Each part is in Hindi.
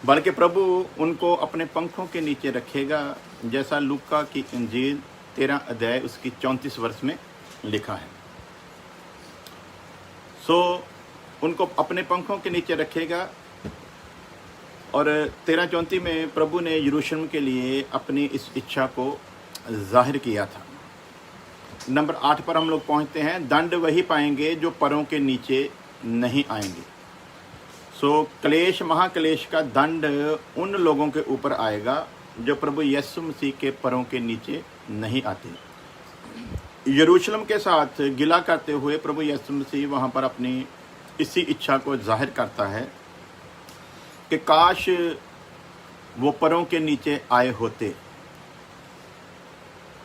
बल्कि प्रभु उनको अपने पंखों के नीचे रखेगा, जैसा लूका की इंजील 13 अध्याय उसकी 34 वर्ष में लिखा है। उनको अपने पंखों के नीचे रखेगा। और 13:34 में प्रभु ने यरूशलेम के लिए अपनी इस इच्छा को जाहिर किया था। नंबर 8 पर हम लोग पहुंचते हैं। दंड वही पाएंगे जो परों के नीचे नहीं आएंगे। क्लेश, महाक्लेश का दंड उन लोगों के ऊपर आएगा जो प्रभु यीशु मसीह के परों के नीचे नहीं आते। यरूशलेम के साथ गिला करते हुए प्रभु यीशु मसीह वहाँ पर अपनी इसी इच्छा को जाहिर करता है कि काश वो परों के नीचे आए होते।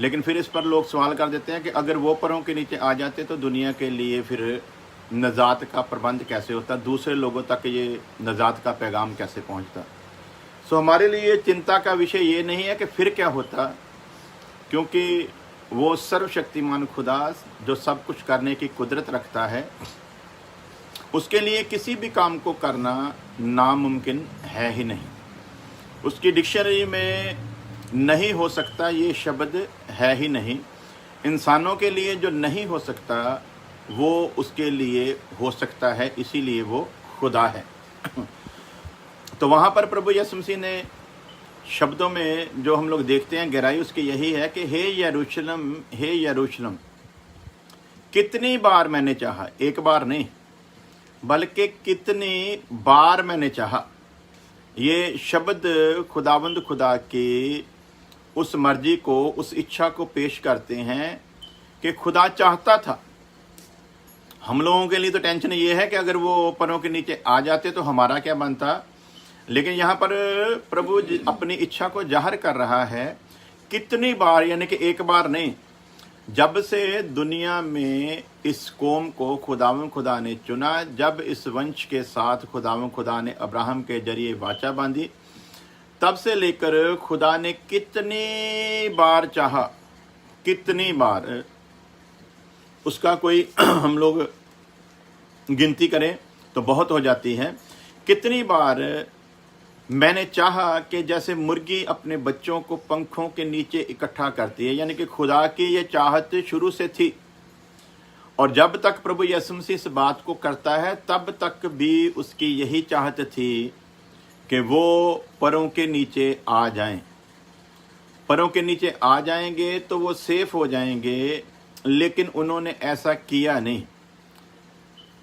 लेकिन फिर इस पर लोग सवाल कर देते हैं कि अगर वो परों के नीचे आ जाते तो दुनिया के लिए फिर नजात का प्रबंध कैसे होता, दूसरे लोगों तक ये नजात का पैगाम कैसे पहुंचता। हमारे लिए चिंता का विषय ये नहीं है कि फिर क्या होता, क्योंकि वो सर्वशक्तिमान खुदा जो सब कुछ करने की कुदरत रखता है, उसके लिए किसी भी काम को करना नामुमकिन है ही नहीं। उसकी डिक्शनरी में नहीं हो सकता ये शब्द है ही नहीं। इंसानों के लिए जो नहीं हो सकता वो उसके लिए हो सकता है, इसीलिए वो खुदा है। तो वहाँ पर प्रभु यीशु मसीह ने शब्दों में जो हम लोग देखते हैं गहराई उसकी यही है कि हे यरूशलेम, हे यरूशलेम, कितनी बार मैंने चाहा, एक बार नहीं बल्कि कितनी बार मैंने चाहा। ये शब्द खुदावंद खुदा की उस मर्जी को, उस इच्छा को पेश करते हैं कि खुदा चाहता था। हम लोगों के लिए तो टेंशन ये है कि अगर वो परों के नीचे आ जाते तो हमारा क्या बनता। लेकिन यहाँ पर प्रभु अपनी इच्छा को जाहिर कर रहा है कितनी बार, यानी कि एक बार नहीं। जब से दुनिया में इस कौम को खुदावंद खुदा ने चुना, जब इस वंश के साथ खुदावंद खुदा ने अब्राहम के जरिए वाचा बांधी, तब से लेकर खुदा ने कितनी बार चाहा, कितनी बार, उसका कोई हम लोग गिनती करें तो बहुत हो जाती है। कितनी बार मैंने चाहा कि जैसे मुर्गी अपने बच्चों को पंखों के नीचे इकट्ठा करती है, यानी कि खुदा की ये चाहत शुरू से थी। और जब तक प्रभु यीशु मसीह इस बात को करता है तब तक भी उसकी यही चाहत थी कि वो परों के नीचे आ जाएं। परों के नीचे आ जाएंगे तो वो सेफ हो जाएंगे, लेकिन उन्होंने ऐसा किया नहीं।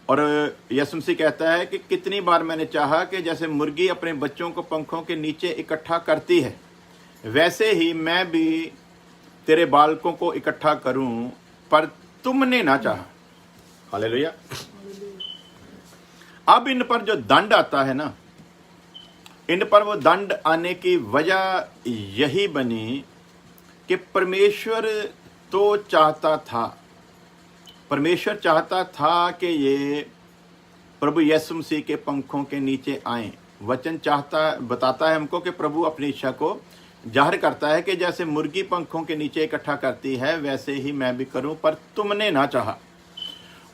और यीशु मसीह कहता है कि कितनी बार मैंने चाहा कि जैसे मुर्गी अपने बच्चों को पंखों के नीचे इकट्ठा करती है, वैसे ही मैं भी तेरे बालकों को इकट्ठा करूं, पर तुमने ना चाहा। हालेलुया। अब इन पर जो दंड आता है ना, इन पर वो दंड आने की वजह यही बनी कि परमेश्वर तो चाहता था, परमेश्वर चाहता था कि ये प्रभु यीशु मसीह के पंखों के नीचे आएं। वचन बताता है हमको कि प्रभु अपनी इच्छा को जाहिर करता है कि जैसे मुर्गी पंखों के नीचे इकट्ठा करती है वैसे ही मैं भी करूं, पर तुमने ना चाहा।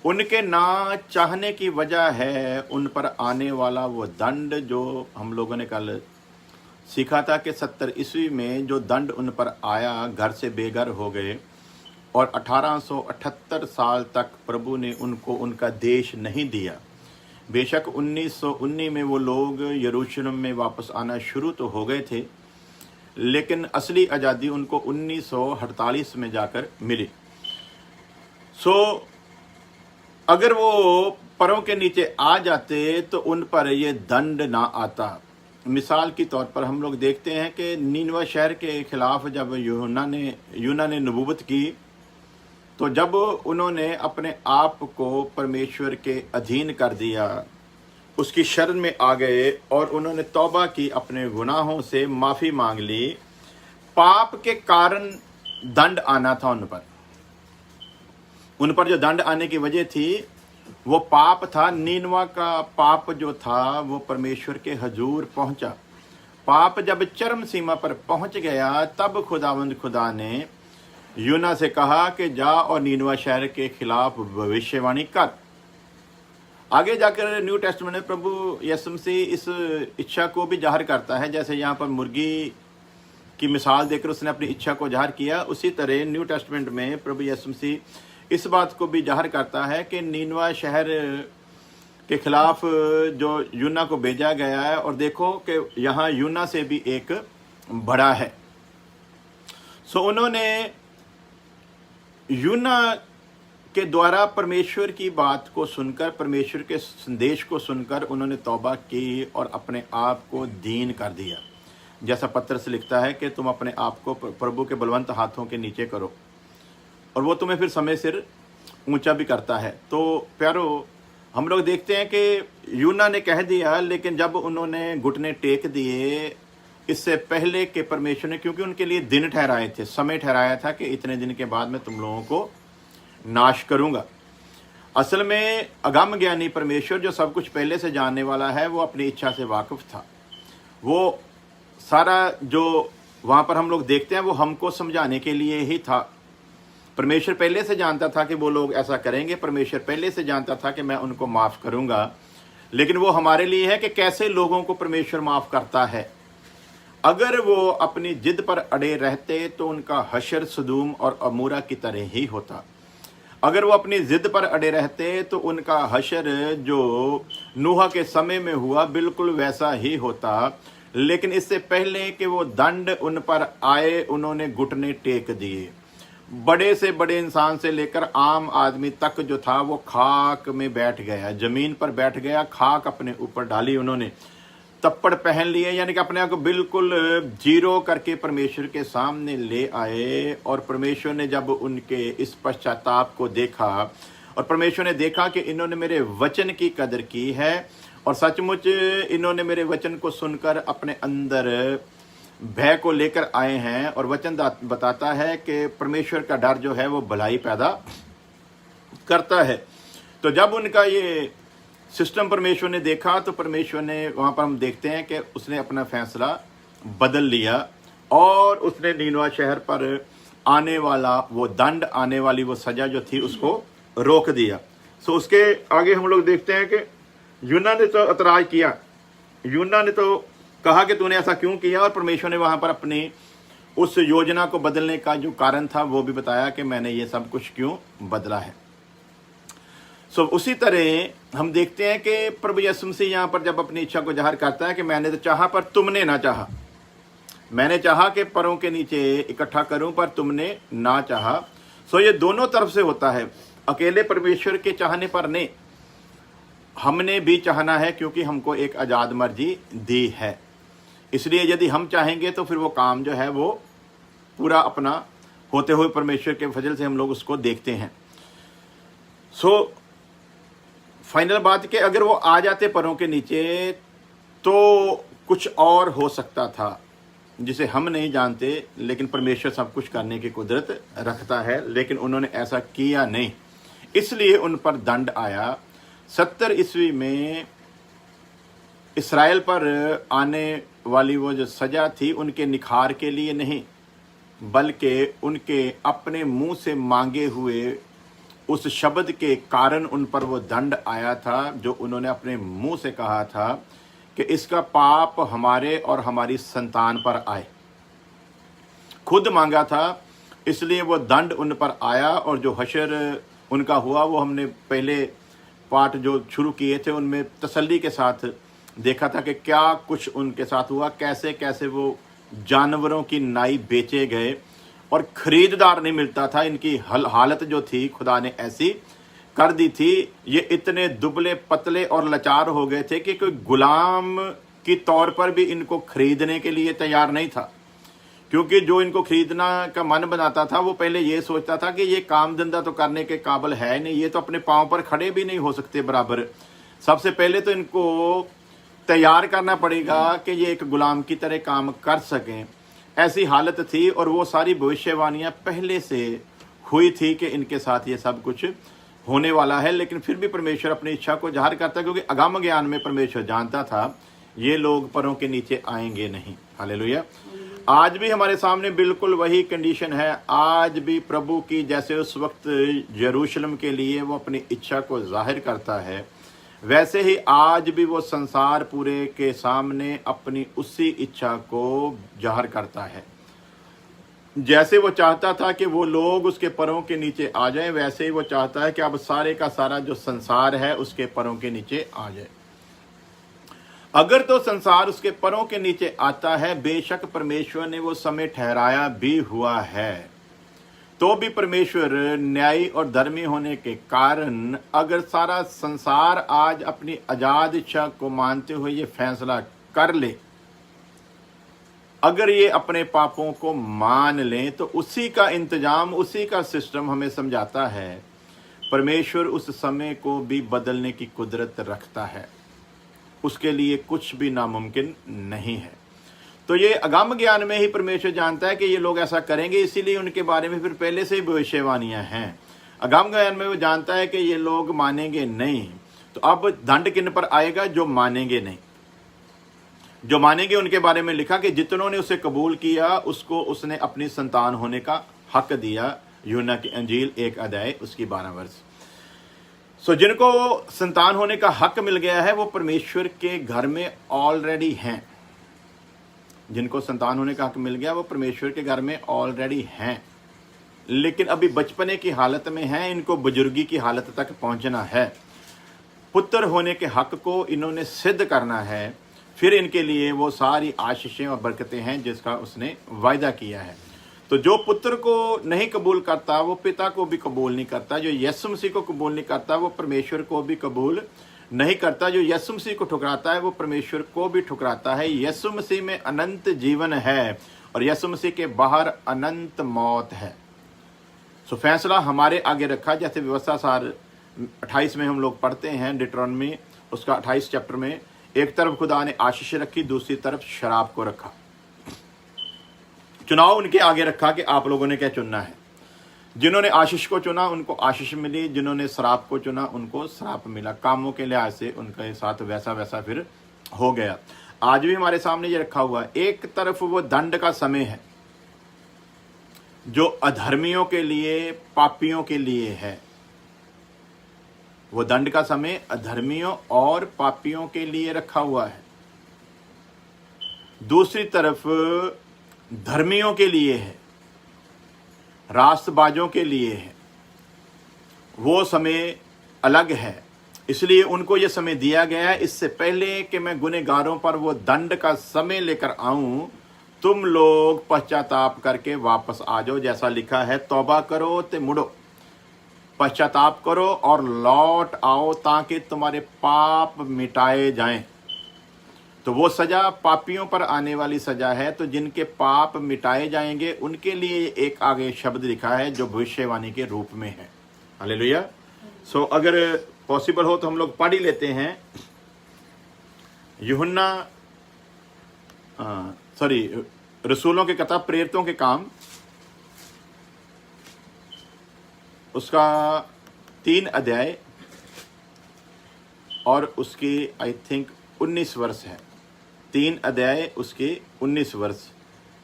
उनके ना चाहने की वजह है उन पर आने वाला वो दंड, जो हम लोगों ने कल सीखा था कि 70 ईस्वी में जो दंड उन पर आया, घर से बेघर हो गए और 1878 साल तक प्रभु ने उनको उनका देश नहीं दिया। बेशक 1919 में वो लोग यरूशलेम में वापस आना शुरू तो हो गए थे, लेकिन असली आज़ादी उनको 1948 में जाकर मिली। अगर वो परों के नीचे आ जाते तो उन पर ये दंड ना आता। मिसाल के तौर पर हम लोग देखते हैं कि नीनवा शहर के खिलाफ जब यूहन्ना ने नबूवत की, तो जब उन्होंने अपने आप को परमेश्वर के अधीन कर दिया, उसकी शरण में आ गए और उन्होंने तौबा की, अपने गुनाहों से माफ़ी मांग ली, पाप के कारण दंड आना था उन पर जो दंड आने की वजह थी वो पाप था। नीनवा का पाप जो था वो परमेश्वर के हजूर पहुंचा। पाप जब चरम सीमा पर पहुंच गया तब खुदावंद खुदा ने यूना से कहा कि जा और नीनवा शहर के खिलाफ भविष्यवाणी कर। आगे जाकर न्यू टेस्टमेंट में प्रभु यीशु मसीह इस इच्छा को भी जाहिर करता है। जैसे यहाँ पर मुर्गी की मिसाल देकर उसने अपनी इच्छा को जाहिर किया, उसी तरह न्यू टेस्टमेंट में प्रभु यीशु मसीह इस बात को भी जाहिर करता है कि नीनवा शहर के खिलाफ जो यूना को भेजा गया है, और देखो कि यहाँ यूना से भी एक बड़ा है। सो उन्होंने यूना के द्वारा परमेश्वर की बात को सुनकर, परमेश्वर के संदेश को सुनकर उन्होंने तौबा की और अपने आप को दीन कर दिया। जैसा पत्रस लिखता है कि तुम अपने आप को प्रभु के बलवंत हाथों के नीचे करो और वो तुम्हें फिर समय सिर ऊंचा भी करता है। तो प्यारो, हम लोग देखते हैं कि यूना ने कह दिया, लेकिन जब उन्होंने घुटने टेक दिए, इससे पहले के परमेश्वर ने, क्योंकि उनके लिए दिन ठहराए थे, समय ठहराया था कि इतने दिन के बाद मैं तुम लोगों को नाश करूंगा। असल में अगम ज्ञानी परमेश्वर जो सब कुछ पहले से जानने वाला है, वो अपनी इच्छा से वाकिफ था। वो सारा जो वहाँ पर हम लोग देखते हैं वो हमको समझाने के लिए ही था। परमेश्वर पहले से जानता था कि वो लोग ऐसा करेंगे, परमेश्वर पहले से जानता था कि मैं उनको माफ़ करूंगा, लेकिन वो हमारे लिए है कि कैसे लोगों को परमेश्वर माफ़ करता है। अगर वो अपनी जिद पर अड़े रहते तो उनका हशर सदूम और अमूरा की तरह ही होता। अगर वो अपनी जिद पर अड़े रहते तो उनका हशर जो नूह के समय में हुआ बिल्कुल वैसा ही होता। लेकिन इससे पहले कि वो दंड उन पर आए, उन्होंने घुटने टेक दिए। बड़े से बड़े इंसान से लेकर आम आदमी तक जो था वो खाक में बैठ गया, जमीन पर बैठ गया, खाक अपने ऊपर डाली, उन्होंने तप्पड़ पहन लिए, यानी कि अपने आप को बिल्कुल जीरो करके परमेश्वर के सामने ले आए। और परमेश्वर ने जब उनके इस पश्चाताप को देखा और परमेश्वर ने देखा कि इन्होंने मेरे वचन की कदर की है और सचमुच इन्होंने मेरे वचन को सुनकर अपने अंदर भय को लेकर आए हैं, और वचन बताता है कि परमेश्वर का डर जो है वो भलाई पैदा करता है। तो जब उनका ये सिस्टम परमेश्वर ने देखा तो परमेश्वर ने वहाँ पर हम देखते हैं कि उसने अपना फैसला बदल लिया और उसने नीनवा शहर पर आने वाला वो दंड, आने वाली वो सजा जो थी उसको रोक दिया। सो उसके आगे हम लोग देखते हैं कि यूना ने तो एतराज किया, यूना ने तो कहा कि तूने ऐसा क्यों किया, और परमेश्वर ने वहाँ पर अपनी उस योजना को बदलने का जो कारण था वो भी बताया कि मैंने ये सब कुछ क्यों बदला है। सो उसी तरह हम देखते हैं कि प्रभु यीशु मसीह यहाँ पर जब अपनी इच्छा को जाहिर करता है कि मैंने तो चाहा पर तुमने ना चाहा, मैंने चाहा कि परों के नीचे इकट्ठा करूं पर तुमने ना चाहा। सो ये दोनों तरफ से होता है, अकेले परमेश्वर के चाहने पर नहीं, हमने भी चाहना है क्योंकि हमको एक आज़ाद मर्जी दी है। इसलिए यदि हम चाहेंगे तो फिर वो काम जो है वो पूरा अपना होते हुए परमेश्वर के फजल से हम लोग उसको देखते हैं। सो फाइनल बात कि अगर वो आ जाते परों के नीचे तो कुछ और हो सकता था जिसे हम नहीं जानते, लेकिन परमेश्वर सब कुछ करने की कुदरत रखता है, लेकिन उन्होंने ऐसा किया नहीं, इसलिए उन पर दंड आया। 70 ईस्वी में इस्राएल पर आने वाली वो जो सजा थी उनके निखार के लिए नहीं, बल्कि उनके अपने मुंह से मांगे हुए उस शब्द के कारण उन पर वो दंड आया था, जो उन्होंने अपने मुंह से कहा था कि इसका पाप हमारे और हमारी संतान पर आए। खुद मांगा था, इसलिए वो दंड उन पर आया। और जो हशर उनका हुआ वो हमने पहले पाठ जो शुरू किए थे उनमें तसल्ली के साथ देखा था कि क्या कुछ उनके साथ हुआ, कैसे कैसे वो जानवरों की नाई बेचे गए और खरीददार नहीं मिलता था। इनकी हालत जो थी खुदा ने ऐसी कर दी थी, ये इतने दुबले पतले और लाचार हो गए थे कि कोई गुलाम की तौर पर भी इनको खरीदने के लिए तैयार नहीं था, क्योंकि जो इनको खरीदना का मन बनाता था वो पहले ये सोचता था कि ये काम धंधा तो करने के काबिल है नहीं, ये तो अपने पाँव पर खड़े भी नहीं हो सकते बराबर। सबसे पहले तो इनको तैयार करना पड़ेगा कि ये एक गुलाम की तरह काम कर सकें, ऐसी हालत थी। और वो सारी भविष्यवाणियाँ पहले से हुई थी कि इनके साथ ये सब कुछ होने वाला है, लेकिन फिर भी परमेश्वर अपनी इच्छा को जाहिर करता, क्योंकि अगम ज्ञान में परमेश्वर जानता था ये लोग परों के नीचे आएंगे नहीं। हालेलुया। आज भी हमारे सामने बिल्कुल वही कंडीशन है। आज भी प्रभु की जैसे उस वक्त यरूशलेम के लिए वो अपनी इच्छा को जाहिर करता है, वैसे ही आज भी वो संसार पूरे के सामने अपनी उसी इच्छा को जाहिर करता है। जैसे वो चाहता था कि वो लोग उसके पैरों के नीचे आ जाएं, वैसे ही वो चाहता है कि अब सारे का सारा जो संसार है उसके पैरों के नीचे आ जाए। अगर तो संसार उसके पैरों के नीचे आता है, बेशक परमेश्वर ने वो समय ठहराया भी हुआ है, तो भी परमेश्वर न्यायी और धर्मी होने के कारण अगर सारा संसार आज अपनी आजाद इच्छा को मानते हुए ये फैसला कर ले, अगर ये अपने पापों को मान लें, तो उसी का इंतजाम, उसी का सिस्टम हमें समझाता है परमेश्वर उस समय को भी बदलने की कुदरत रखता है, उसके लिए कुछ भी नामुमकिन नहीं है। तो ये अगम ज्ञान में ही परमेश्वर जानता है कि ये लोग ऐसा करेंगे, इसीलिए उनके बारे में फिर पहले से ही भविष्यवाणियां हैं। अगम ज्ञान में वो जानता है कि ये लोग मानेंगे नहीं, तो अब दंड किन पर आएगा? जो मानेंगे नहीं। जो मानेंगे उनके बारे में लिखा कि जितनों ने उसे कबूल किया उसको उसने अपनी संतान होने का हक दिया। यूहन्ना की अंजील 1 अध्याय उसकी 12 वर्ष। सो जिनको संतान होने का हक मिल गया है वो परमेश्वर के घर में ऑलरेडी हैं। जिनको संतान होने का हक मिल गया वो परमेश्वर के घर में ऑलरेडी हैं, लेकिन अभी बचपने की हालत में हैं, इनको बुजुर्गी की हालत तक पहुंचना है। पुत्र होने के हक को इन्होंने सिद्ध करना है, फिर इनके लिए वो सारी आशीषें और बरकतें हैं जिसका उसने वायदा किया है। तो जो पुत्र को नहीं कबूल करता वो पिता को भी कबूल नहीं करता। जो यीशु मसीह को कबूल नहीं करता वो परमेश्वर को भी कबूल नहीं करता। जो यीशु मसीह को ठुकराता है वो परमेश्वर को भी ठुकराता है। यीशु मसीह में अनंत जीवन है और यीशु मसीह के बाहर अनंत मौत है। सो फैसला हमारे आगे रखा, जैसे व्यवस्था सार 28 में हम लोग पढ़ते हैं, डिट्रॉनमी उसका 28 चैप्टर में, एक तरफ खुदा ने आशीष रखी, दूसरी तरफ शराब को रखा। चुनाव उनके आगे रखा कि आप लोगों ने क्या चुनना है। जिन्होंने आशीष को चुना उनको आशीष मिली, जिन्होंने शराब को चुना उनको शराब मिला। कामों के लिहाज से उनके साथ वैसा वैसा फिर हो गया। आज भी हमारे सामने ये रखा हुआ है। एक तरफ वो दंड का समय है जो अधर्मियों के लिए, पापियों के लिए है। वो दंड का समय अधर्मियों और पापियों के लिए रखा हुआ है। दूसरी तरफ धर्मियों के लिए है, रास्तबाजों के लिए है। वो समय अलग है, इसलिए उनको ये समय दिया गया है। इससे पहले कि मैं गुनहगारों पर वो दंड का समय लेकर आऊं, तुम लोग पश्चाताप करके वापस आ जाओ। जैसा लिखा है, तौबा करो ते मुड़ो, पश्चाताप करो और लौट आओ ताकि तुम्हारे पाप मिटाए जाएं। तो वो सजा पापियों पर आने वाली सजा है। तो जिनके पाप मिटाए जाएंगे उनके लिए एक आगे शब्द लिखा है जो भविष्यवाणी के रूप में है। हालेलुया। सो अगर पॉसिबल हो तो हम लोग पढ़ ही लेते हैं यूहन्ना रसूलों के किताब प्रेरितों के काम, उसका 3 अध्याय और उसकी आई थिंक 19 वर्ष है। 3 अध्याय उसके 19 वर्ष।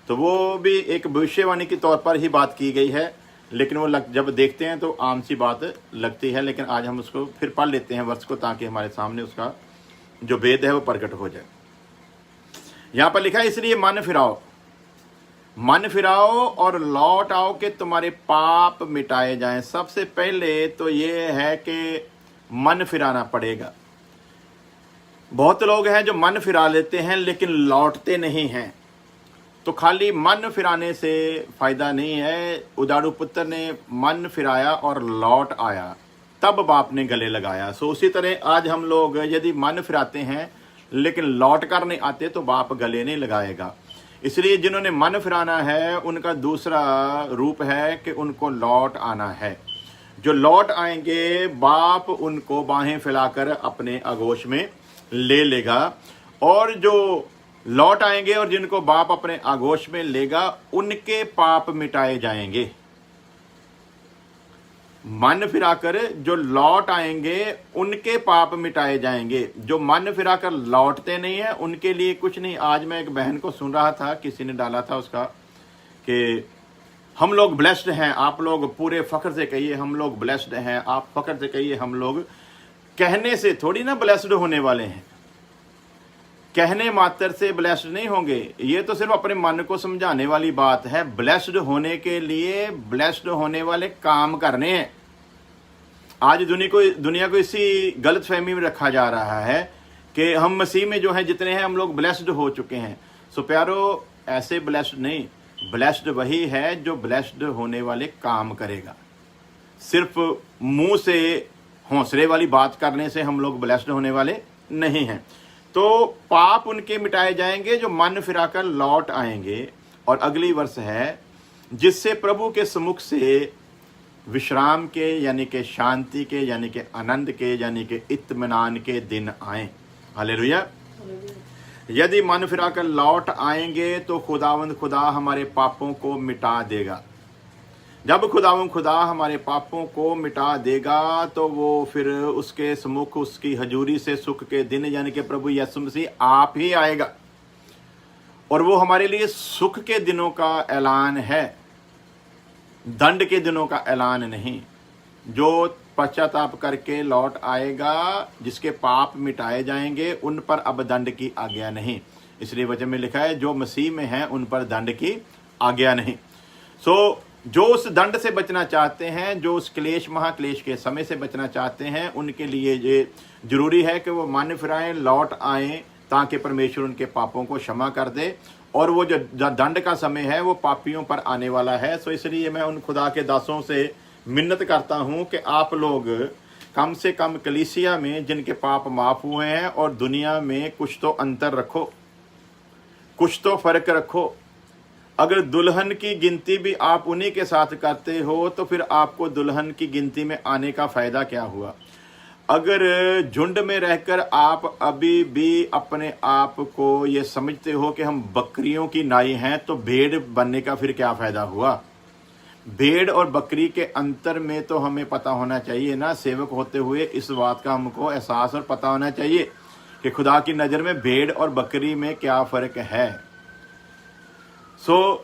तो वो भी एक भविष्यवाणी के तौर पर ही बात की गई है, लेकिन वो जब देखते हैं तो आम सी बात लगती है। लेकिन आज हम उसको फिर पढ़ लेते हैं वर्ष को, ताकि हमारे सामने उसका जो भेद है वो प्रकट हो जाए। यहाँ पर लिखा है, इसलिए मन फिराओ और लौट आओ कि तुम्हारे पाप मिटाए जाएं। सबसे पहले तो ये है कि मन फिराना पड़ेगा। बहुत लोग हैं जो मन फिरा लेते हैं लेकिन लौटते नहीं हैं। तो खाली मन फिराने से फायदा नहीं है। उदारू पुत्र ने मन फिराया और लौट आया, तब बाप ने गले लगाया। सो उसी तरह आज हम लोग यदि मन फिराते हैं लेकिन लौट कर नहीं आते तो बाप गले नहीं लगाएगा। इसलिए जिन्होंने मन फिराना है उनका दूसरा रूप है कि उनको लौट आना है। जो लौट आएंगे बाप उनको बाहें फैलाकर अपने आगोश में ले लेगा, और जो लौट आएंगे और जिनको बाप अपने आगोश में लेगा उनके पाप मिटाए जाएंगे। मन फिराकर जो लौट आएंगे उनके पाप मिटाए जाएंगे। जो मन फिराकर लौटते नहीं है उनके लिए कुछ नहीं। आज मैं एक बहन को सुन रहा था, किसी ने डाला था उसका कि हम लोग ब्लेस्ड हैं। आप लोग पूरे फख्र से कहिए हम लोग ब्लेस्ड हैं। आप फख्र से कहिए हम लोग कहने से थोड़ी ना ब्लेस्ड होने वाले हैं, कहने मात्र से ब्लेस्ड नहीं होंगे। ये तो सिर्फ अपने मन को समझाने वाली बात है। ब्लेस्ड होने के लिए ब्लेस्ड होने वाले काम करने हैं। आज दुनिया को इसी गलत फहमी में रखा जा रहा है कि हम मसीह में जो है जितने हैं हम लोग ब्लेस्ड हो चुके हैं। सो प्यारो, ऐसे ब्लेस्ड नहीं, ब्लेस्ड वही है जो ब्लेस्ड होने वाले काम करेगा। सिर्फ मुंह से हौसले वाली बात करने से हम लोग ब्लेस्ड होने वाले नहीं हैं। तो पाप उनके मिटाए जाएंगे जो मन फिराकर लौट आएंगे। और अगली वर्ष है, जिससे प्रभु के सम्मुख से विश्राम के यानी के शांति के यानी के आनंद के यानी के इत्मीनान के दिन आए। हालेलुया। यदि मन फिराकर लौट आएंगे तो खुदावंद खुदा हमारे पापों को मिटा देगा। जब खुदावंद खुदा हमारे पापों को मिटा देगा तो वो फिर उसके सम्मुख उसकी हजूरी से सुख के दिन यानी कि प्रभु यीशु मसीह आप ही आएगा। और वो हमारे लिए सुख के दिनों का ऐलान है, दंड के दिनों का ऐलान नहीं। जो पश्चाताप करके लौट आएगा, जिसके पाप मिटाए जाएंगे, उन पर अब दंड की आज्ञा नहीं। इसलिए वचन में लिखा है, जो मसीह में है उन पर दंड की आज्ञा नहीं। सो जो उस दंड से बचना चाहते हैं, जो उस क्लेश महाक्लेश के समय से बचना चाहते हैं, उनके लिए ये जरूरी है कि वो मन फिराएं, लौट आएं, ताकि परमेश्वर उनके पापों को क्षमा कर दे। और वो जो दंड का समय है वो पापियों पर आने वाला है। सो इसलिए मैं उन खुदा के दासों से मिन्नत करता हूं कि आप लोग कम से कम कलीसिया में जिनके पाप माफ हुए हैं और दुनिया में कुछ तो अंतर रखो, कुछ तो फर्क रखो। अगर दुल्हन की गिनती भी आप उन्हीं के साथ करते हो तो फिर आपको दुल्हन की गिनती में आने का फायदा क्या हुआ। अगर झुंड में रहकर आप अभी भी अपने आप को ये समझते हो कि हम बकरियों की नाई हैं तो भेड़ बनने का फिर क्या फायदा हुआ। भेड़ और बकरी के अंतर में तो हमें पता होना चाहिए ना। सेवक होते हुए इस बात का हमको एहसास और पता होना चाहिए कि खुदा की नज़र में भेड़ और बकरी में क्या फ़र्क है। सो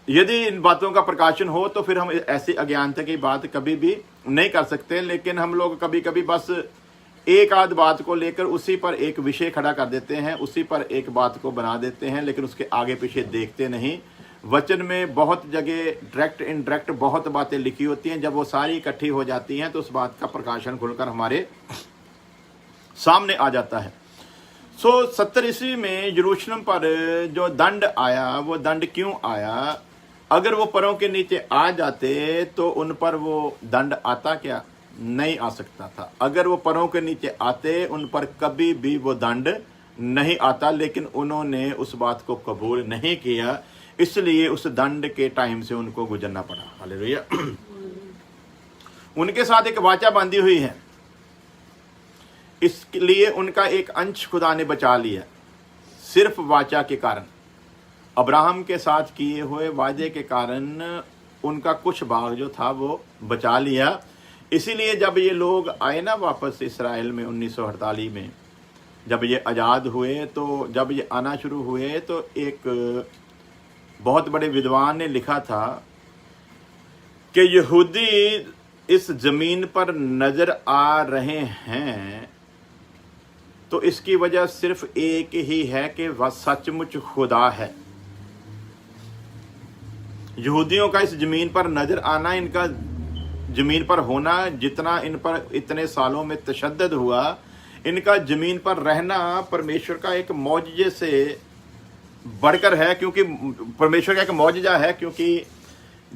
यदि इन बातों का प्रकाशन हो तो फिर हम ऐसी अज्ञानता की बात कभी भी नहीं कर सकते। लेकिन हम लोग कभी कभी बस एक आध बात को लेकर उसी पर एक विषय खड़ा कर देते हैं, उसी पर एक बात को बना देते हैं, लेकिन उसके आगे पीछे देखते नहीं। वचन में बहुत जगह डायरेक्ट इनडायरेक्ट बहुत बातें लिखी होती हैं। जब वो सारी इकट्ठी हो जाती हैं तो उस बात का प्रकाशन खुलकर हमारे सामने आ जाता है। 70 ईस्वी में यरूशलेम पर जो दंड आया, वो दंड क्यों आया? अगर वो परों के नीचे आ जाते तो उन पर वो दंड आता क्या? नहीं आ सकता था। अगर वो परों के नीचे आते उन पर कभी भी वो दंड नहीं आता। लेकिन उन्होंने उस बात को कबूल नहीं किया, इसलिए उस दंड के टाइम से उनको गुजरना पड़ा। हालेलुया। उनके साथ एक वाचा बांधी हुई है, इसलिए उनका एक अंश खुदा ने बचा लिया सिर्फ वाचा के कारण। अब्राहम के साथ किए हुए वादे के कारण उनका कुछ भाग जो था वो बचा लिया। इसीलिए जब ये लोग आए ना वापस इस्राएल में 1948 में, जब ये आज़ाद हुए, तो जब ये आना शुरू हुए तो एक बहुत बड़े विद्वान ने लिखा था कि यहूदी इस ज़मीन पर नज़र आ रहे हैं तो इसकी वजह सिर्फ एक ही है कि वह सचमुच खुदा है। यहूदियों का इस ज़मीन पर नज़र आना, इनका ज़मीन पर होना, जितना इन पर इतने सालों में तशद्दुद हुआ, इनका ज़मीन पर रहना परमेश्वर का एक मौजज़े से बढ़कर है। क्योंकि परमेश्वर का एक मौजज़ा है, क्योंकि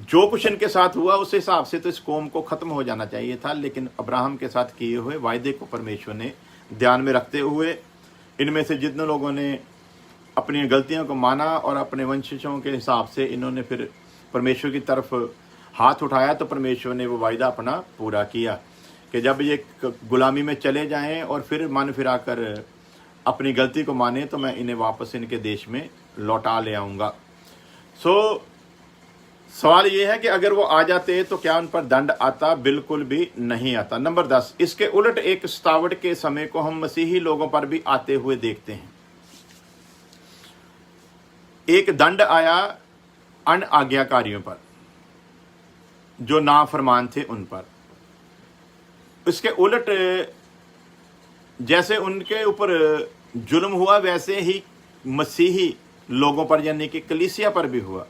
जो कुछ इनके साथ हुआ उस हिसाब से तो इस कौम को ख़त्म हो जाना चाहिए था। लेकिन अब्राहम के साथ किए हुए वायदे को परमेश्वर ने ध्यान में रखते हुए इनमें से जितने लोगों ने अपनी गलतियों को माना और अपने वंशजों के हिसाब से इन्होंने फिर परमेश्वर की तरफ हाथ उठाया, तो परमेश्वर ने वो वायदा अपना पूरा किया कि जब ये गुलामी में चले जाएं और फिर मन फिराकर अपनी गलती को माने तो मैं इन्हें वापस इनके देश में लौटा ले आऊँगा। सवाल ये है कि अगर वो आ जाते तो क्या उन पर दंड आता? बिल्कुल भी नहीं आता। नंबर 10, इसके उलट एक सतावट के समय को हम मसीही लोगों पर भी आते हुए देखते हैं। एक दंड आया अन आज्ञाकारियों पर, जो नाफरमान थे उन पर। इसके उलट जैसे उनके ऊपर जुल्म हुआ वैसे ही मसीही लोगों पर यानी कि कलीसिया पर भी हुआ,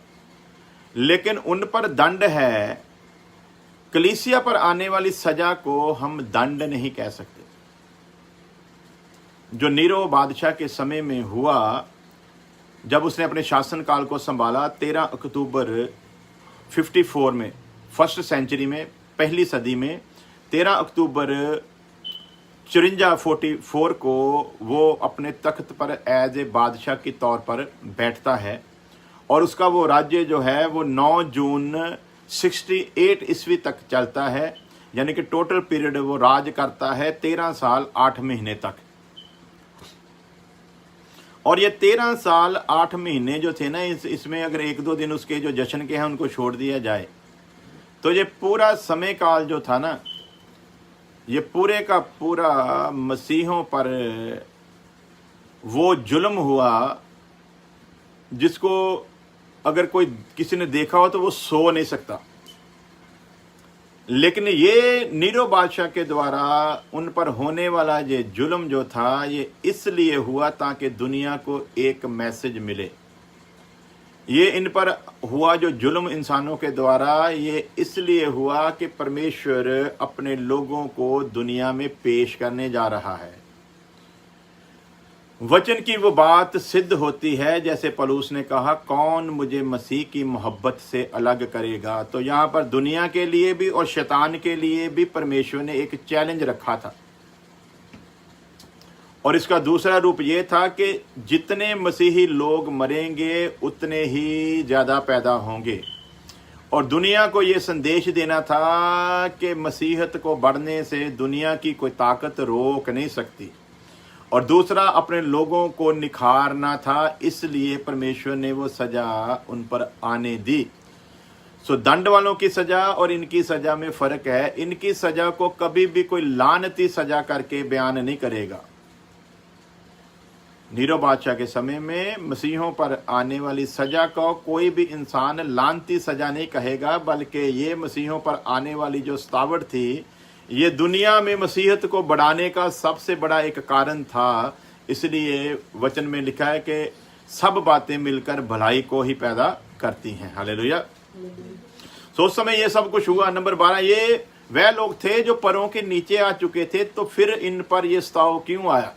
लेकिन उन पर दंड है। कलीसिया पर आने वाली सजा को हम दंड नहीं कह सकते। जो नीरो बादशाह के समय में हुआ, जब उसने अपने शासनकाल को संभाला 13 अक्टूबर 54 में, फर्स्ट सेंचुरी में, पहली सदी में 13 अक्टूबर 44 को वो अपने तख्त पर एज ए बादशाह के तौर पर बैठता है और उसका वो राज्य जो है वो 9 जून 68 ईस्वी तक चलता है, यानी कि टोटल पीरियड वो राज करता है 13 साल 8 महीने तक। और ये 13 साल 8 महीने जो थे ना, इसमें अगर 1-2 दिन उसके जो जश्न के हैं उनको छोड़ दिया जाए तो ये पूरा समय काल जो था ना, ये पूरे का पूरा मसीहों पर वो जुल्म हुआ जिसको अगर कोई किसी ने देखा हो तो वो सो नहीं सकता। लेकिन ये नीरो बादशाह के द्वारा उन पर होने वाला ये जुल्म जो था, ये इसलिए हुआ ताकि दुनिया को एक मैसेज मिले। ये इन पर हुआ जो जुल्म इंसानों के द्वारा, ये इसलिए हुआ कि परमेश्वर अपने लोगों को दुनिया में पेश करने जा रहा है। वचन की वो बात सिद्ध होती है, जैसे पौलुस ने कहा, कौन मुझे मसीह की मोहब्बत से अलग करेगा। तो यहाँ पर दुनिया के लिए भी और शैतान के लिए भी परमेश्वर ने एक चैलेंज रखा था। और इसका दूसरा रूप ये था कि जितने मसीही लोग मरेंगे उतने ही ज़्यादा पैदा होंगे। और दुनिया को ये संदेश देना था कि मसीहत को बढ़ने से दुनिया की कोई ताकत रोक नहीं सकती। और दूसरा अपने लोगों को निखारना था, इसलिए परमेश्वर ने वो सज़ा उन पर आने दी। सो दंड वालों की सज़ा और इनकी सज़ा में फ़र्क है। इनकी सज़ा को कभी भी कोई लानती सज़ा करके बयान नहीं करेगा। नीरो बादशाह के समय में मसीहों पर आने वाली सज़ा को कोई भी इंसान लानती सज़ा नहीं कहेगा, बल्कि ये मसीहों पर आने वाली जो सतावट थी, ये दुनिया में मसीहत को बढ़ाने का सबसे बड़ा एक कारण था। इसलिए वचन में लिखा है कि सब बातें मिलकर भलाई को ही पैदा करती हैं। हालेलुया। तो उस समय ये सब कुछ हुआ। नंबर 12, ये वह लोग थे जो परों के नीचे आ चुके थे, तो फिर इन पर ये सताव क्यों आया?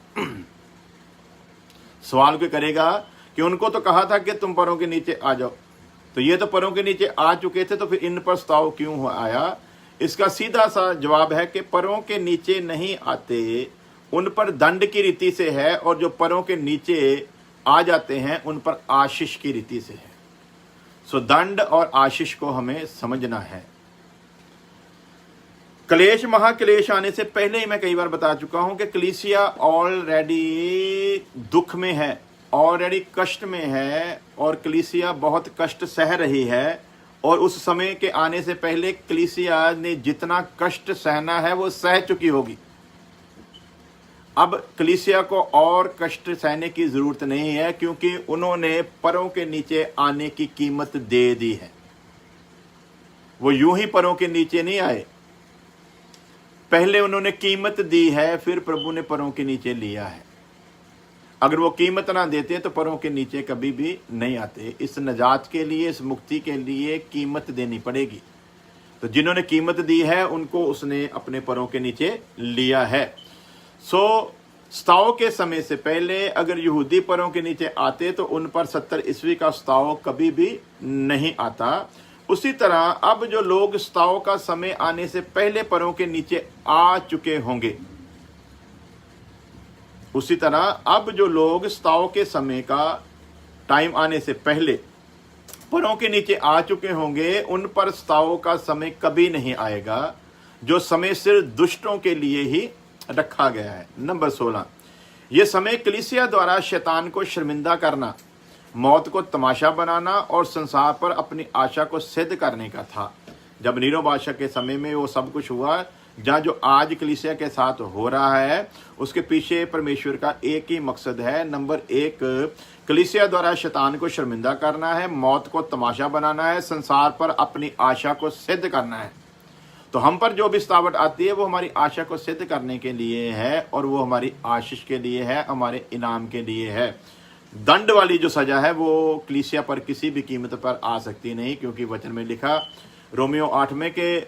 सवाल कोई करेगा कि उनको तो कहा था कि तुम परों के नीचे आ जाओ, तो ये तो परों के नीचे आ चुके थे, तो फिर इन पर सताव क्यों आया? इसका सीधा सा जवाब है कि परों के नीचे नहीं आते, उन पर दंड की रीति से है, और जो परों के नीचे आ जाते हैं उन पर आशीष की रीति से है। सो दंड और आशीष को हमें समझना है। क्लेश महाक्लेश आने से पहले ही मैं कई बार बता चुका हूं कि कलीसिया ऑलरेडी दुख में है, ऑलरेडी कष्ट में है, और कलीसिया बहुत कष्ट सह रही है। और उस समय के आने से पहले कलीसिया ने जितना कष्ट सहना है वो सह चुकी होगी। अब कलीसिया को और कष्ट सहने की जरूरत नहीं है, क्योंकि उन्होंने परों के नीचे आने की कीमत दे दी है। वो यूं ही परों के नीचे नहीं आए, पहले उन्होंने कीमत दी है, फिर प्रभु ने परों के नीचे लिया है। अगर वो कीमत ना देते तो परों के नीचे कभी भी नहीं आते। इस नजात के लिए, इस मुक्ति के लिए कीमत देनी पड़ेगी। तो जिन्होंने कीमत दी है उनको उसने अपने परों के नीचे लिया है। सो सताव के समय से पहले अगर यहूदी परों के नीचे आते तो उन पर 70 ईस्वी का सताव कभी भी नहीं आता। उसी तरह अब जो लोग सताव का समय आने से पहले परों के नीचे आ चुके होंगे, उसी तरह अब जो लोग सताव के समय का टाइम आने से पहले परों के नीचे आ चुके होंगे, उन पर सताव का समय कभी नहीं आएगा, जो समय सिर्फ दुष्टों के लिए ही रखा गया है। नंबर 16, यह समय कलीसिया द्वारा शैतान को शर्मिंदा करना, मौत को तमाशा बनाना और संसार पर अपनी आशा को सिद्ध करने का था। जब नीरो बादशाह के समय में वो सब कुछ हुआ, जहाँ जो आज कलीसिया के साथ हो रहा है, उसके पीछे परमेश्वर का एक ही मकसद है। नंबर 1, कलीसिया द्वारा शैतान को शर्मिंदा करना है, मौत को तमाशा बनाना है, संसार पर अपनी आशा को सिद्ध करना है। तो हम पर जो भी सतावट आती है वो हमारी आशा को सिद्ध करने के लिए है, और वो हमारी आशीष के लिए है, हमारे इनाम के लिए है। दंड वाली जो सजा है वो कलीसिया पर किसी भी कीमत पर आ सकती नहीं, क्योंकि वचन में लिखा रोमियो 8 में कि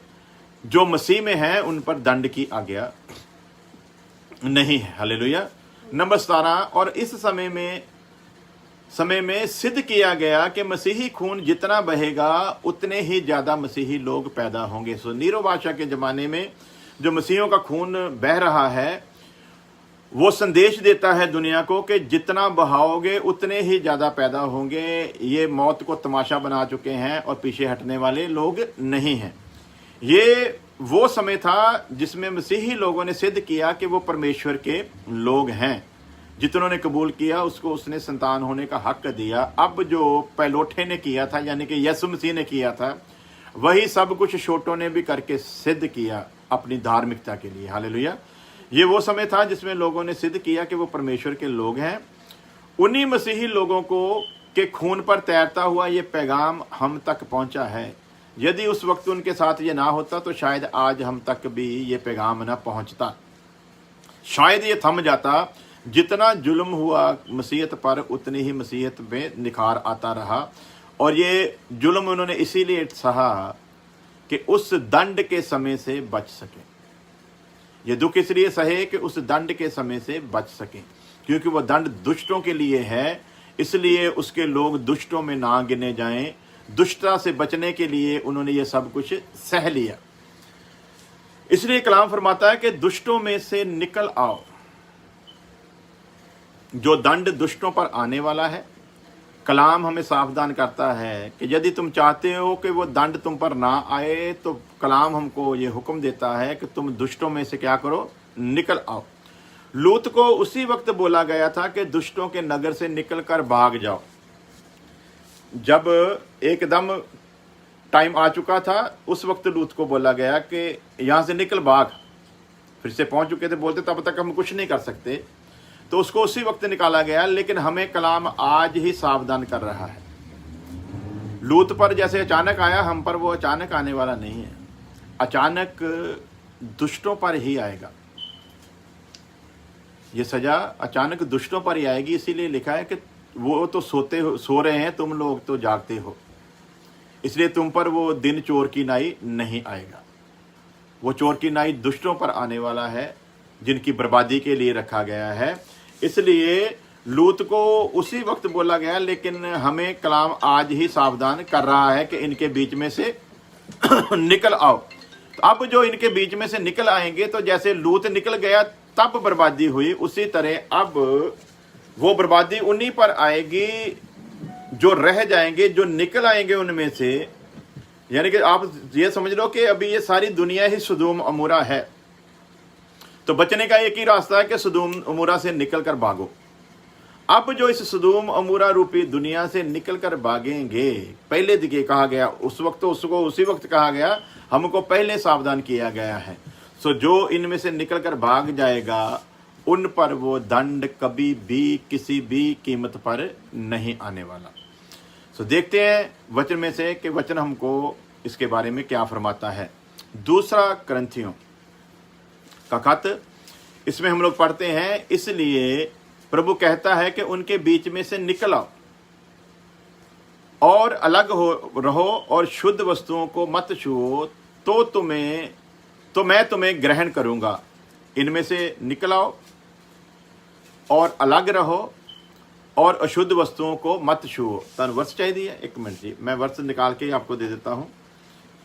जो मसीह में है उन पर दंड की आज्ञा नहीं है। हालेलुया। नंबर 17, और इस समय में सिद्ध किया गया कि मसीही खून जितना बहेगा उतने ही ज़्यादा मसीही लोग पैदा होंगे। सो नीरो बादशाह के ज़माने में जो मसीहियों का खून बह रहा है वो संदेश देता है दुनिया को कि जितना बहाओगे उतने ही ज़्यादा पैदा होंगे। ये मौत को तमाशा बना चुके हैं और पीछे हटने वाले लोग नहीं हैं। ये वो समय था जिसमें मसीही लोगों ने सिद्ध किया कि वो परमेश्वर के लोग हैं। जितनों ने कबूल किया उसको उसने संतान होने का हक दिया। अब जो पैलोठे ने किया था, यानी कि यीशु मसीह ने किया था, वही सब कुछ छोटों ने भी करके सिद्ध किया अपनी धार्मिकता के लिए। हालेलुया। ये वो समय था जिसमें लोगों ने सिद्ध किया कि वो परमेश्वर के लोग हैं। उन्हीं मसीही लोगों को के खून पर तैरता हुआ ये पैगाम हम तक पहुंचा है। यदि उस वक्त उनके साथ ये ना होता तो शायद आज हम तक भी ये पैगाम ना पहुंचता, शायद ये थम जाता। जितना जुल्म हुआ मसीहत पर उतनी ही मसीहत में निखार आता रहा, और ये जुल्म उन्होंने इसीलिए सहा कि उस दंड के समय से बच सके। ये दुख इसलिए सहे कि उस दंड के समय से बच सके, क्योंकि वह दंड दुष्टों के लिए है, इसलिए उसके लोग दुष्टों में ना गिने जाएं। दुष्टता से बचने के लिए उन्होंने ये सब कुछ सह लिया। इसलिए कलाम फरमाता है कि दुष्टों में से निकल आओ। जो दंड दुष्टों पर आने वाला है, कलाम हमें सावधान करता है कि यदि तुम चाहते हो कि वो दंड तुम पर ना आए तो कलाम हमको ये हुक्म देता है कि तुम दुष्टों में से क्या करो, निकल आओ। लूत को उसी वक्त बोला गया था कि दुष्टों के नगर से निकलकर भाग जाओ। जब एकदम टाइम आ चुका था उस वक्त लूत को बोला गया कि यहाँ से निकल भाग। फिर से पहुंच चुके थे, बोलते तब तक हम कुछ नहीं कर सकते, तो उसको उसी वक्त निकाला गया। लेकिन हमें कलाम आज ही सावधान कर रहा है। लूत पर जैसे अचानक आया, हम पर वो अचानक आने वाला नहीं है। अचानक दुष्टों पर ही आएगा। ये सजा अचानक दुष्टों पर ही आएगी। इसीलिए लिखा है कि वो तो सो रहे हैं, तुम लोग तो जागते हो, इसलिए तुम पर वो दिन चोर की नाई नहीं आएगा। वो चोर की नाई दुष्टों पर आने वाला है, जिनकी बर्बादी के लिए रखा गया है। इसलिए लूत को उसी वक्त बोला गया, लेकिन हमें कलाम आज ही सावधान कर रहा है कि इनके बीच में से निकल आओ। तो अब जो इनके बीच में से निकल आएंगे, तो जैसे लूत निकल गया तब बर्बादी हुई, उसी तरह अब वो बर्बादी उन्हीं पर आएगी जो रह जाएंगे, जो निकल आएंगे उनमें से। यानी कि आप ये समझ लो कि अभी ये सारी दुनिया ही सदोम अमोरा है, तो बचने का एक ही रास्ता है कि सदोम अमोरा से निकलकर भागो। अब जो इस सदोम अमोरा रूपी दुनिया से निकलकर भागेंगे, पहले दिखे कहा गया, उस वक्त तो उसको उसी वक्त कहा गया, हमको पहले सावधान किया गया है। सो जो इनमें से निकलकर भाग जाएगा उन पर वो दंड कभी भी किसी भी कीमत पर नहीं आने वाला। सो देखते हैं वचन में से कि वचन हमको इसके बारे में क्या फरमाता है। दूसरा करंथियों का खत, इसमें हम लोग पढ़ते हैं, इसलिए प्रभु कहता है कि उनके बीच में से निकल आओ और अलग रहो और शुद्ध वस्तुओं को मत छुओ, तो मैं तुम्हें ग्रहण करूंगा। इनमें से निकल आओ और अलग रहो और अशुद्ध वस्तुओं को मत छुओ। तन वर्ष चाहिए, एक मिनट जी, मैं वर्ष निकाल के आपको दे देता हूं,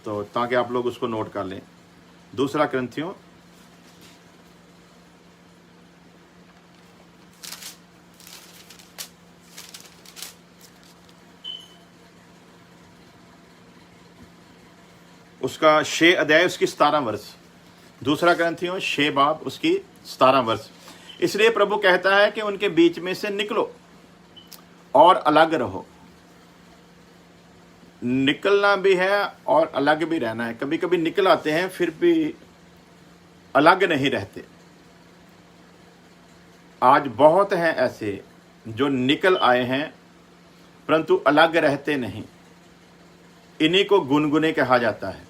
तो ताकि आप लोग उसको नोट कर लें। दूसरा करंथियों उसका 6 अध्याय उसकी 17 वर्ष। दूसरा करंथियों 6 बाब उसकी 17 वर्ष। इसलिए प्रभु कहता है कि उनके बीच में से निकलो और अलग रहो। निकलना भी है और अलग भी रहना है। कभी कभी निकल आते हैं फिर भी अलग नहीं रहते। आज बहुत हैं ऐसे जो निकल आए हैं परंतु अलग रहते नहीं। इन्हीं को गुनगुने कहा जाता है।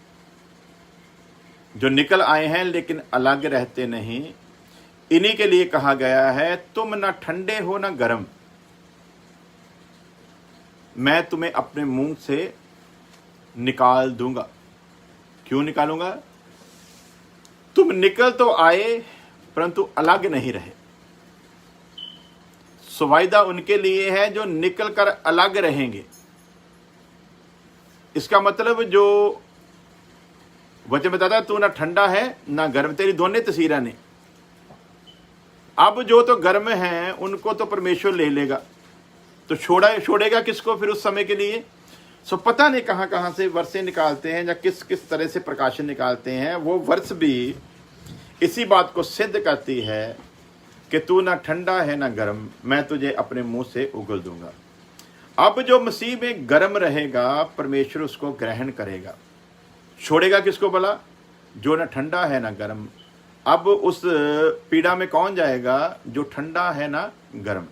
जो निकल आए हैं लेकिन अलग रहते नहीं, इन्हीं के लिए कहा गया है तुम ना ठंडे हो ना गर्म, मैं तुम्हें अपने मुंह से निकाल दूंगा। क्यों निकालूंगा? तुम निकल तो आए परंतु अलग नहीं रहे। वायदा उनके लिए है जो निकल कर अलग रहेंगे। इसका मतलब जो वचन बताता है तू ना ठंडा है ना गर्म, तेरी दोनों तस्वीरें ने। अब जो तो गर्म हैं उनको तो परमेश्वर ले लेगा, तो छोड़ेगा किसको फिर उस समय के लिए? सो पता नहीं कहां कहां से वर्षे निकालते हैं या किस किस तरह से प्रकाशन निकालते हैं। वो वर्ष भी इसी बात को सिद्ध करती है कि तू ना ठंडा है ना गर्म, मैं तुझे अपने मुंह से उगल दूंगा। अब जो मसीह में गर्म रहेगा परमेश्वर उसको ग्रहण करेगा। छोड़ेगा किसको भला? जो ना ठंडा है ना गर्म। अब उस पीड़ा में कौन जाएगा? जो ठंडा है ना गर्म,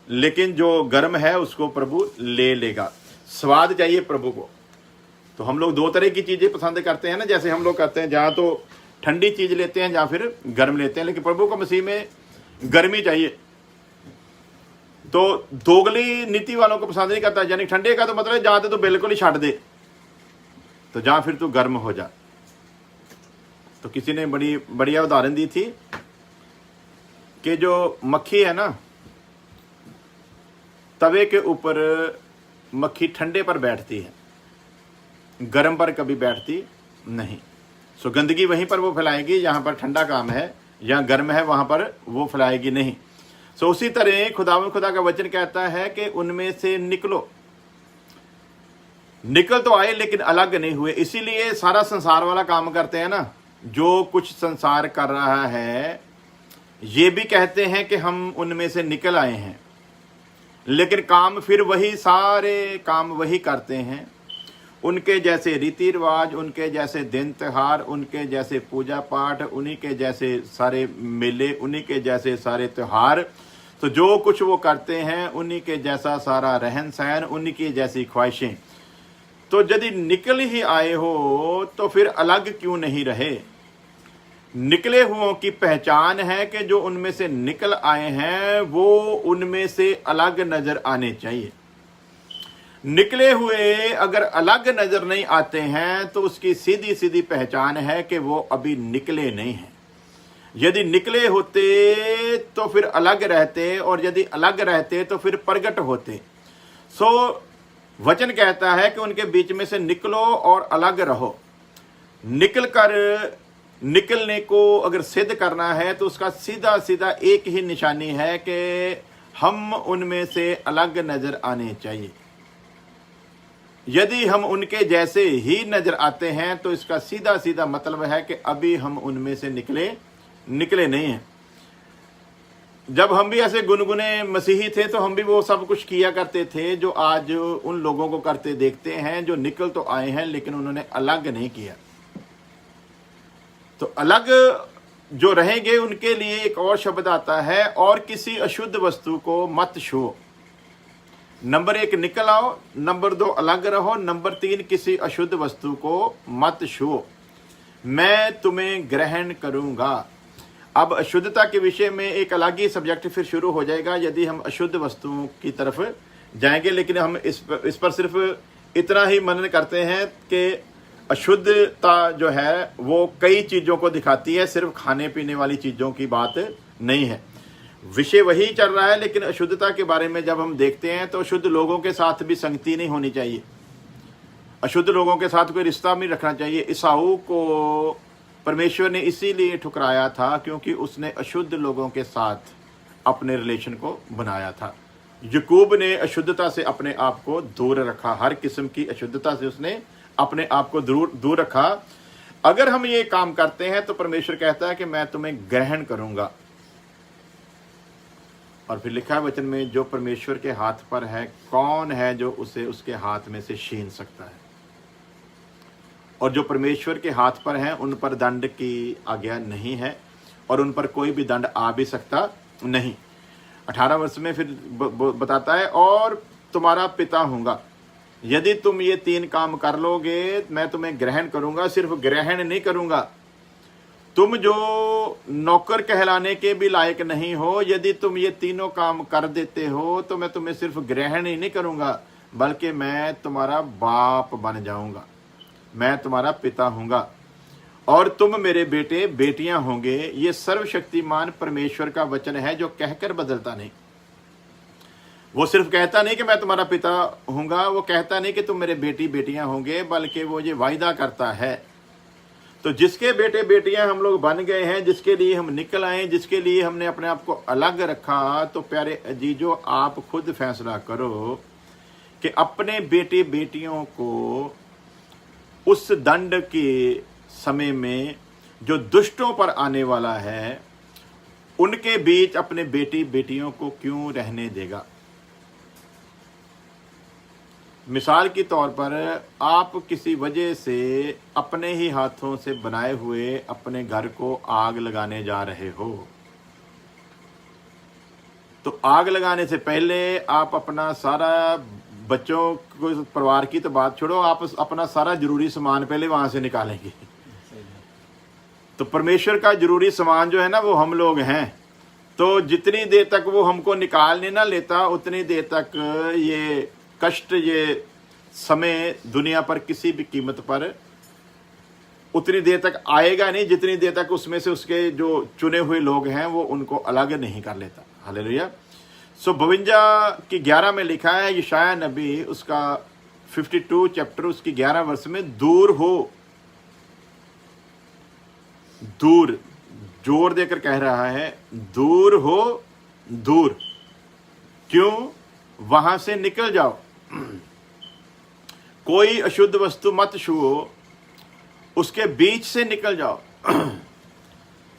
लेकिन जो गर्म है उसको प्रभु ले लेगा। स्वाद चाहिए प्रभु को। तो हम लोग दो तरह की चीजें पसंद करते हैं ना, जैसे हम लोग करते हैं जहां तो ठंडी चीज लेते हैं या फिर गर्म लेते हैं, लेकिन प्रभु को मसीह में गर्मी चाहिए। तो दोगली नीति वालों को पसंद नहीं करता, यानी ठंडे का तो मतलब जहां तो बिल्कुल ही छाट दे, तो जहां फिर तू गर्म हो जा। तो किसी ने बड़ी बढ़िया उदाहरण दी थी कि जो मक्खी है ना, तवे के ऊपर मक्खी ठंडे पर बैठती है, गर्म पर कभी बैठती नहीं। सो गंदगी वहीं पर वो फैलाएगी जहां पर ठंडा काम है, या गर्म है वहां पर वो फैलाएगी नहीं। सो उसी तरह खुदा का वचन कहता है कि उनमें से निकलो। निकल तो आए लेकिन अलग नहीं हुए। इसीलिए सारा संसार वाला काम करते हैं ना, जो कुछ संसार कर रहा है, ये भी कहते हैं कि हम उनमें से निकल आए हैं, लेकिन काम फिर वही, सारे काम वही करते हैं। उनके जैसे रीति रिवाज, उनके जैसे दिन त्योहार, उनके जैसे पूजा पाठ, उन्हीं के जैसे सारे मेले, उन्हीं के जैसे सारे त्योहार। तो जो कुछ वो करते हैं उन्हीं के जैसा सारा रहन सहन, उन्हीं की जैसी ख्वाहिशें। तो यदि निकल ही आए हो तो फिर अलग क्यों नहीं रहे? निकले हुओं की पहचान है कि जो उनमें से निकल आए हैं वो उनमें से अलग नजर आने चाहिए। निकले हुए अगर अलग नजर नहीं आते हैं तो उसकी सीधी सीधी पहचान है कि वो अभी निकले नहीं हैं। यदि निकले होते तो फिर अलग रहते, और यदि अलग रहते तो फिर प्रगट होते। सो वचन कहता है कि उनके बीच में से निकलो और अलग रहो। निकलने को अगर सिद्ध करना है तो उसका सीधा सीधा एक ही निशानी है कि हम उनमें से अलग नजर आने चाहिए। यदि हम उनके जैसे ही नजर आते हैं तो इसका सीधा सीधा मतलब है कि अभी हम उनमें से निकले नहीं हैं। जब हम भी ऐसे गुनगुने मसीही थे तो हम भी वो सब कुछ किया करते थे जो आज उन लोगों को करते देखते हैं, जो निकल तो आए हैं लेकिन उन्होंने अलग नहीं किया। तो अलग जो रहेंगे उनके लिए एक और शब्द आता है, और किसी अशुद्ध वस्तु को मत छुओ। नंबर 1 निकल आओ, नंबर 2 अलग रहो, नंबर 3 किसी अशुद्ध वस्तु को मत छुओ, मैं तुम्हें ग्रहण करूंगा। अब अशुद्धता के विषय में एक अलग ही सब्जेक्ट फिर शुरू हो जाएगा यदि हम अशुद्ध वस्तुओं की तरफ जाएंगे, लेकिन हम इस पर सिर्फ इतना ही मनन करते हैं कि अशुद्धता जो है वो कई चीज़ों को दिखाती है, सिर्फ खाने पीने वाली चीज़ों की बात नहीं है। विषय वही चल रहा है, लेकिन अशुद्धता के बारे में जब हम देखते हैं तो अशुद्ध लोगों के साथ भी संगति नहीं होनी चाहिए, अशुद्ध लोगों के साथ कोई रिश्ता नहीं रखना चाहिए। ईसाऊ को परमेश्वर ने इसीलिए ठुकराया था क्योंकि उसने अशुद्ध लोगों के साथ अपने रिलेशन को बनाया था। याकूब ने अशुद्धता से अपने आप को दूर रखा, हर किस्म की अशुद्धता से उसने अपने आप को दूर रखा। अगर हम ये काम करते हैं तो परमेश्वर कहता है कि मैं तुम्हें ग्रहण करूंगा। और फिर लिखा है वचन में, जो परमेश्वर के हाथ पर है कौन है जो उसे उसके हाथ में से छीन सकता है। और जो परमेश्वर के हाथ पर हैं उन पर दंड की आज्ञा नहीं है, और उन पर कोई भी दंड आ भी सकता नहीं। 18 वर्ष में फिर बताता है, और तुम्हारा पिता होऊंगा। यदि तुम ये 3 काम कर लोगे मैं तुम्हें ग्रहण करूंगा। सिर्फ ग्रहण नहीं करूंगा, तुम जो नौकर कहलाने के भी लायक नहीं हो, यदि तुम ये तीनों काम कर देते हो तो मैं तुम्हें सिर्फ ग्रहण ही नहीं करूंगा बल्कि मैं तुम्हारा बाप बन जाऊंगा, मैं तुम्हारा पिता हूंगा और तुम मेरे बेटे बेटियां होंगे। ये सर्वशक्तिमान परमेश्वर का वचन है जो कहकर बदलता नहीं। वो सिर्फ कहता नहीं कि मैं तुम्हारा पिता हूंगा, वो कहता नहीं कि तुम मेरे बेटी बेटियां होंगे, बल्कि वो ये वायदा करता है। तो जिसके बेटे बेटियां हम लोग बन गए हैं, जिसके लिए हम निकल आए, जिसके लिए हमने अपने आप को अलग रखा, तो प्यारे अजीजों आप खुद फैसला करो कि अपने बेटे बेटियों को उस दंड के समय में जो दुष्टों पर आने वाला है उनके बीच अपने बेटी बेटियों को क्यों रहने देगा। मिसाल के तौर पर आप किसी वजह से अपने ही हाथों से बनाए हुए अपने घर को आग लगाने जा रहे हो, तो आग लगाने से पहले आप अपना सारा, बच्चों को, परिवार की तो बात छोड़ो, आप अपना सारा जरूरी सामान पहले वहां से निकालेंगे। तो परमेश्वर का जरूरी सामान जो है ना वो हम लोग हैं। तो जितनी देर तक वो हमको निकालने ना लेता उतनी देर तक ये कष्ट, ये समय दुनिया पर किसी भी कीमत पर उतनी देर तक आएगा नहीं जितनी देर तक उसमें से उसके जो चुने हुए लोग हैं वो उनको अलग नहीं कर लेता। हालेलुया। सो 52 की 11 में लिखा है, यशाया नबी उसका 52 चैप्टर उसकी 11 वर्ष में, दूर हो, दूर जोर देकर कह रहा है, दूर हो, दूर, क्यों, वहां से निकल जाओ, कोई अशुद्ध वस्तु मत छुओ, उसके बीच से निकल जाओ।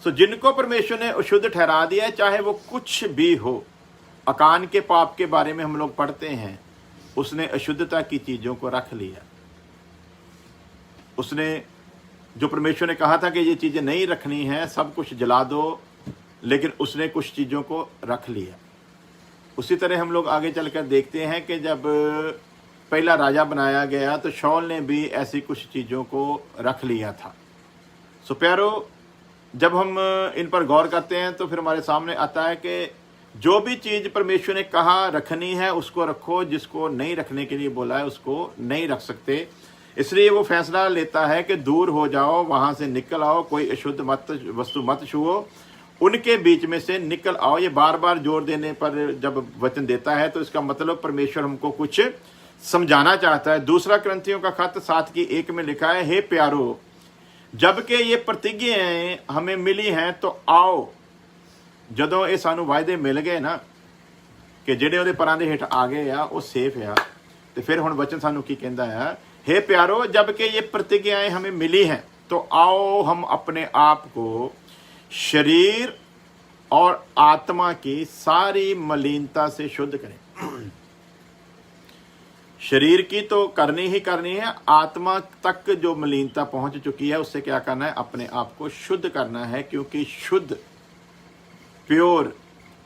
सो जिनको परमेश्वर ने अशुद्ध ठहरा दिया, चाहे वो कुछ भी हो, अकान के पाप के बारे में हम लोग पढ़ते हैं, उसने अशुद्धता की चीजों को रख लिया। उसने जो परमेश्वर ने कहा था कि ये चीजें नहीं रखनी है, सब कुछ जला दो, लेकिन उसने कुछ चीजों को रख लिया। उसी तरह हम लोग आगे चलकर देखते हैं कि जब पहला राजा बनाया गया तो शौल ने भी ऐसी कुछ चीज़ों को रख लिया था। सो प्यारो, जब हम इन पर गौर करते हैं तो फिर हमारे सामने आता है कि जो भी चीज़ परमेश्वर ने कहा रखनी है उसको रखो, जिसको नहीं रखने के लिए बोला है उसको नहीं रख सकते। इसलिए वो फैसला लेता है कि दूर हो जाओ, वहाँ से निकल आओ, कोई अशुद्ध वस्तु मत छुओ, उनके बीच में से निकल आओ। ये बार बार जोर देने पर जब वचन देता है तो इसका मतलब परमेश्वर हमको कुछ समझाना चाहता है। दूसरा क्रंथियों का खत 7:1 में लिखा है, हे प्यारो, जबकि ये प्रतिज्ञाएं हमें मिली हैं तो आओ। जदों ये सानू वायदे मिल गए ना कि ਜਿਹੜੇ ਉਹਦੇ ਪਰਾਂ ਦੇ ਹੇਠ ਆ ਗਏ ਆ ਉਹ ਸੇਫ ਆ, ਤੇ ਫਿਰ ਹੁਣ वचन सानू की कहता है, हे प्यारो, जबकि ये प्रतिज्ञाएं हमें मिली हैं तो आओ हम अपने आप को शरीर और आत्मा की सारी मलिनता से शुद्ध करें। शरीर की तो करनी ही करनी है, आत्मा तक जो मलिनता पहुंच चुकी है उससे क्या करना है, अपने आप को शुद्ध करना है, क्योंकि शुद्ध, प्योर,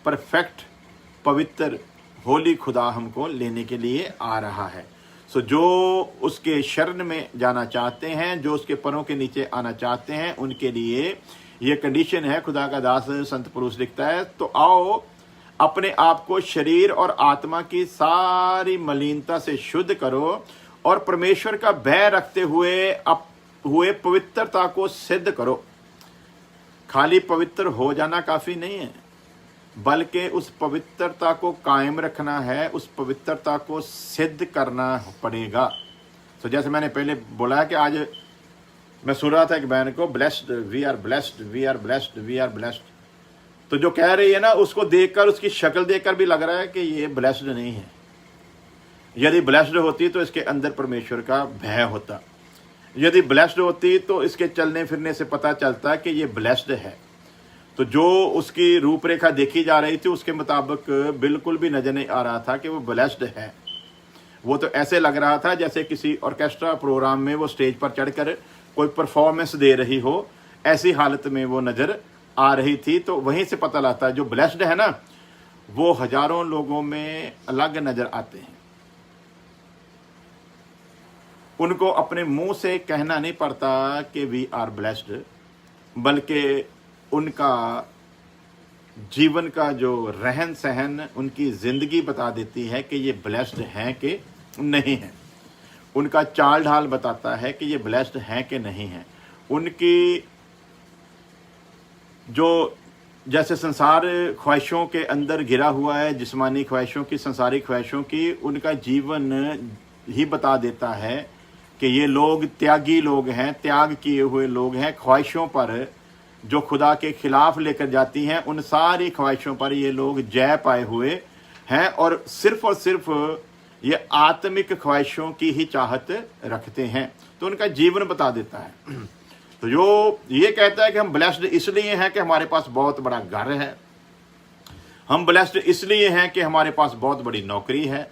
परफेक्ट, पवित्र, होली खुदा हमको लेने के लिए आ रहा है। सो जो उसके शरण में जाना चाहते हैं, जो उसके परों के नीचे आना चाहते हैं, उनके लिए ये कंडीशन है। खुदा का दास संत पुरुष लिखता है, तो आओ अपने आप को शरीर और आत्मा की सारी मलिनता से शुद्ध करो और परमेश्वर का भय रखते हुए पवित्रता को सिद्ध करो। खाली पवित्र हो जाना काफ़ी नहीं है, बल्कि उस पवित्रता को कायम रखना है, उस पवित्रता को सिद्ध करना पड़ेगा। तो जैसे मैंने पहले बोला कि आज मैं सुन रहा था एक बहन को, blessed, we are blessed, we are blessed, we are blessed. तो जो कह रही है ना, उसको देखकर, उसकी शक्ल देखकर भी लग रहा है कि ये ब्लेस्ड नहीं है। यदि ब्लेस्ड होती तो इसके अंदर परमेश्वर का भय होता, यदि ब्लेस्ड होती तो इसके चलने फिरने से पता चलता कि ये ब्लेस्ड है। तो जो उसकी रूपरेखा देखी जा रही थी उसके मुताबिक बिल्कुल भी नजर नहीं आ रहा था कि वो ब्लेस्ड है। वो तो ऐसे लग रहा था जैसे किसी ऑर्केस्ट्रा प्रोग्राम में वो स्टेज पर चढ़कर कोई परफॉर्मेंस दे रही हो, ऐसी हालत में वो नजर आ रही थी। तो वहीं से पता लगता है जो ब्लेस्ड है ना, वो हजारों लोगों में अलग नजर आते हैं। उनको अपने मुंह से कहना नहीं पड़ता कि वी आर ब्लेस्ड, बल्कि उनका जीवन का जो रहन सहन, उनकी ज़िंदगी बता देती है कि ये ब्लेस्ड हैं कि नहीं हैं। उनका चाल ढाल बताता है कि ये ब्लेस्ड हैं कि नहीं हैं। उनकी जो जैसे संसार ख्वाहिशों के अंदर घिरा हुआ है, जिस्मानी ख्वाहिशों की, संसारिक ख्वाहिशों की, उनका जीवन ही बता देता है कि ये लोग त्यागी लोग हैं, त्याग किए हुए लोग हैं। ख्वाहिशों पर जो खुदा के खिलाफ लेकर जाती हैं, उन सारी ख्वाहिशों पर ये लोग जय पाए हुए हैं और सिर्फ ये आत्मिक ख्वाहिशों की ही चाहत रखते हैं। तो उनका जीवन बता देता है। तो जो ये कहता है कि हम ब्लेस्ड इसलिए हैं कि हमारे पास बहुत बड़ा घर है, हम ब्लेस्ड इसलिए हैं कि हमारे पास बहुत बड़ी नौकरी है,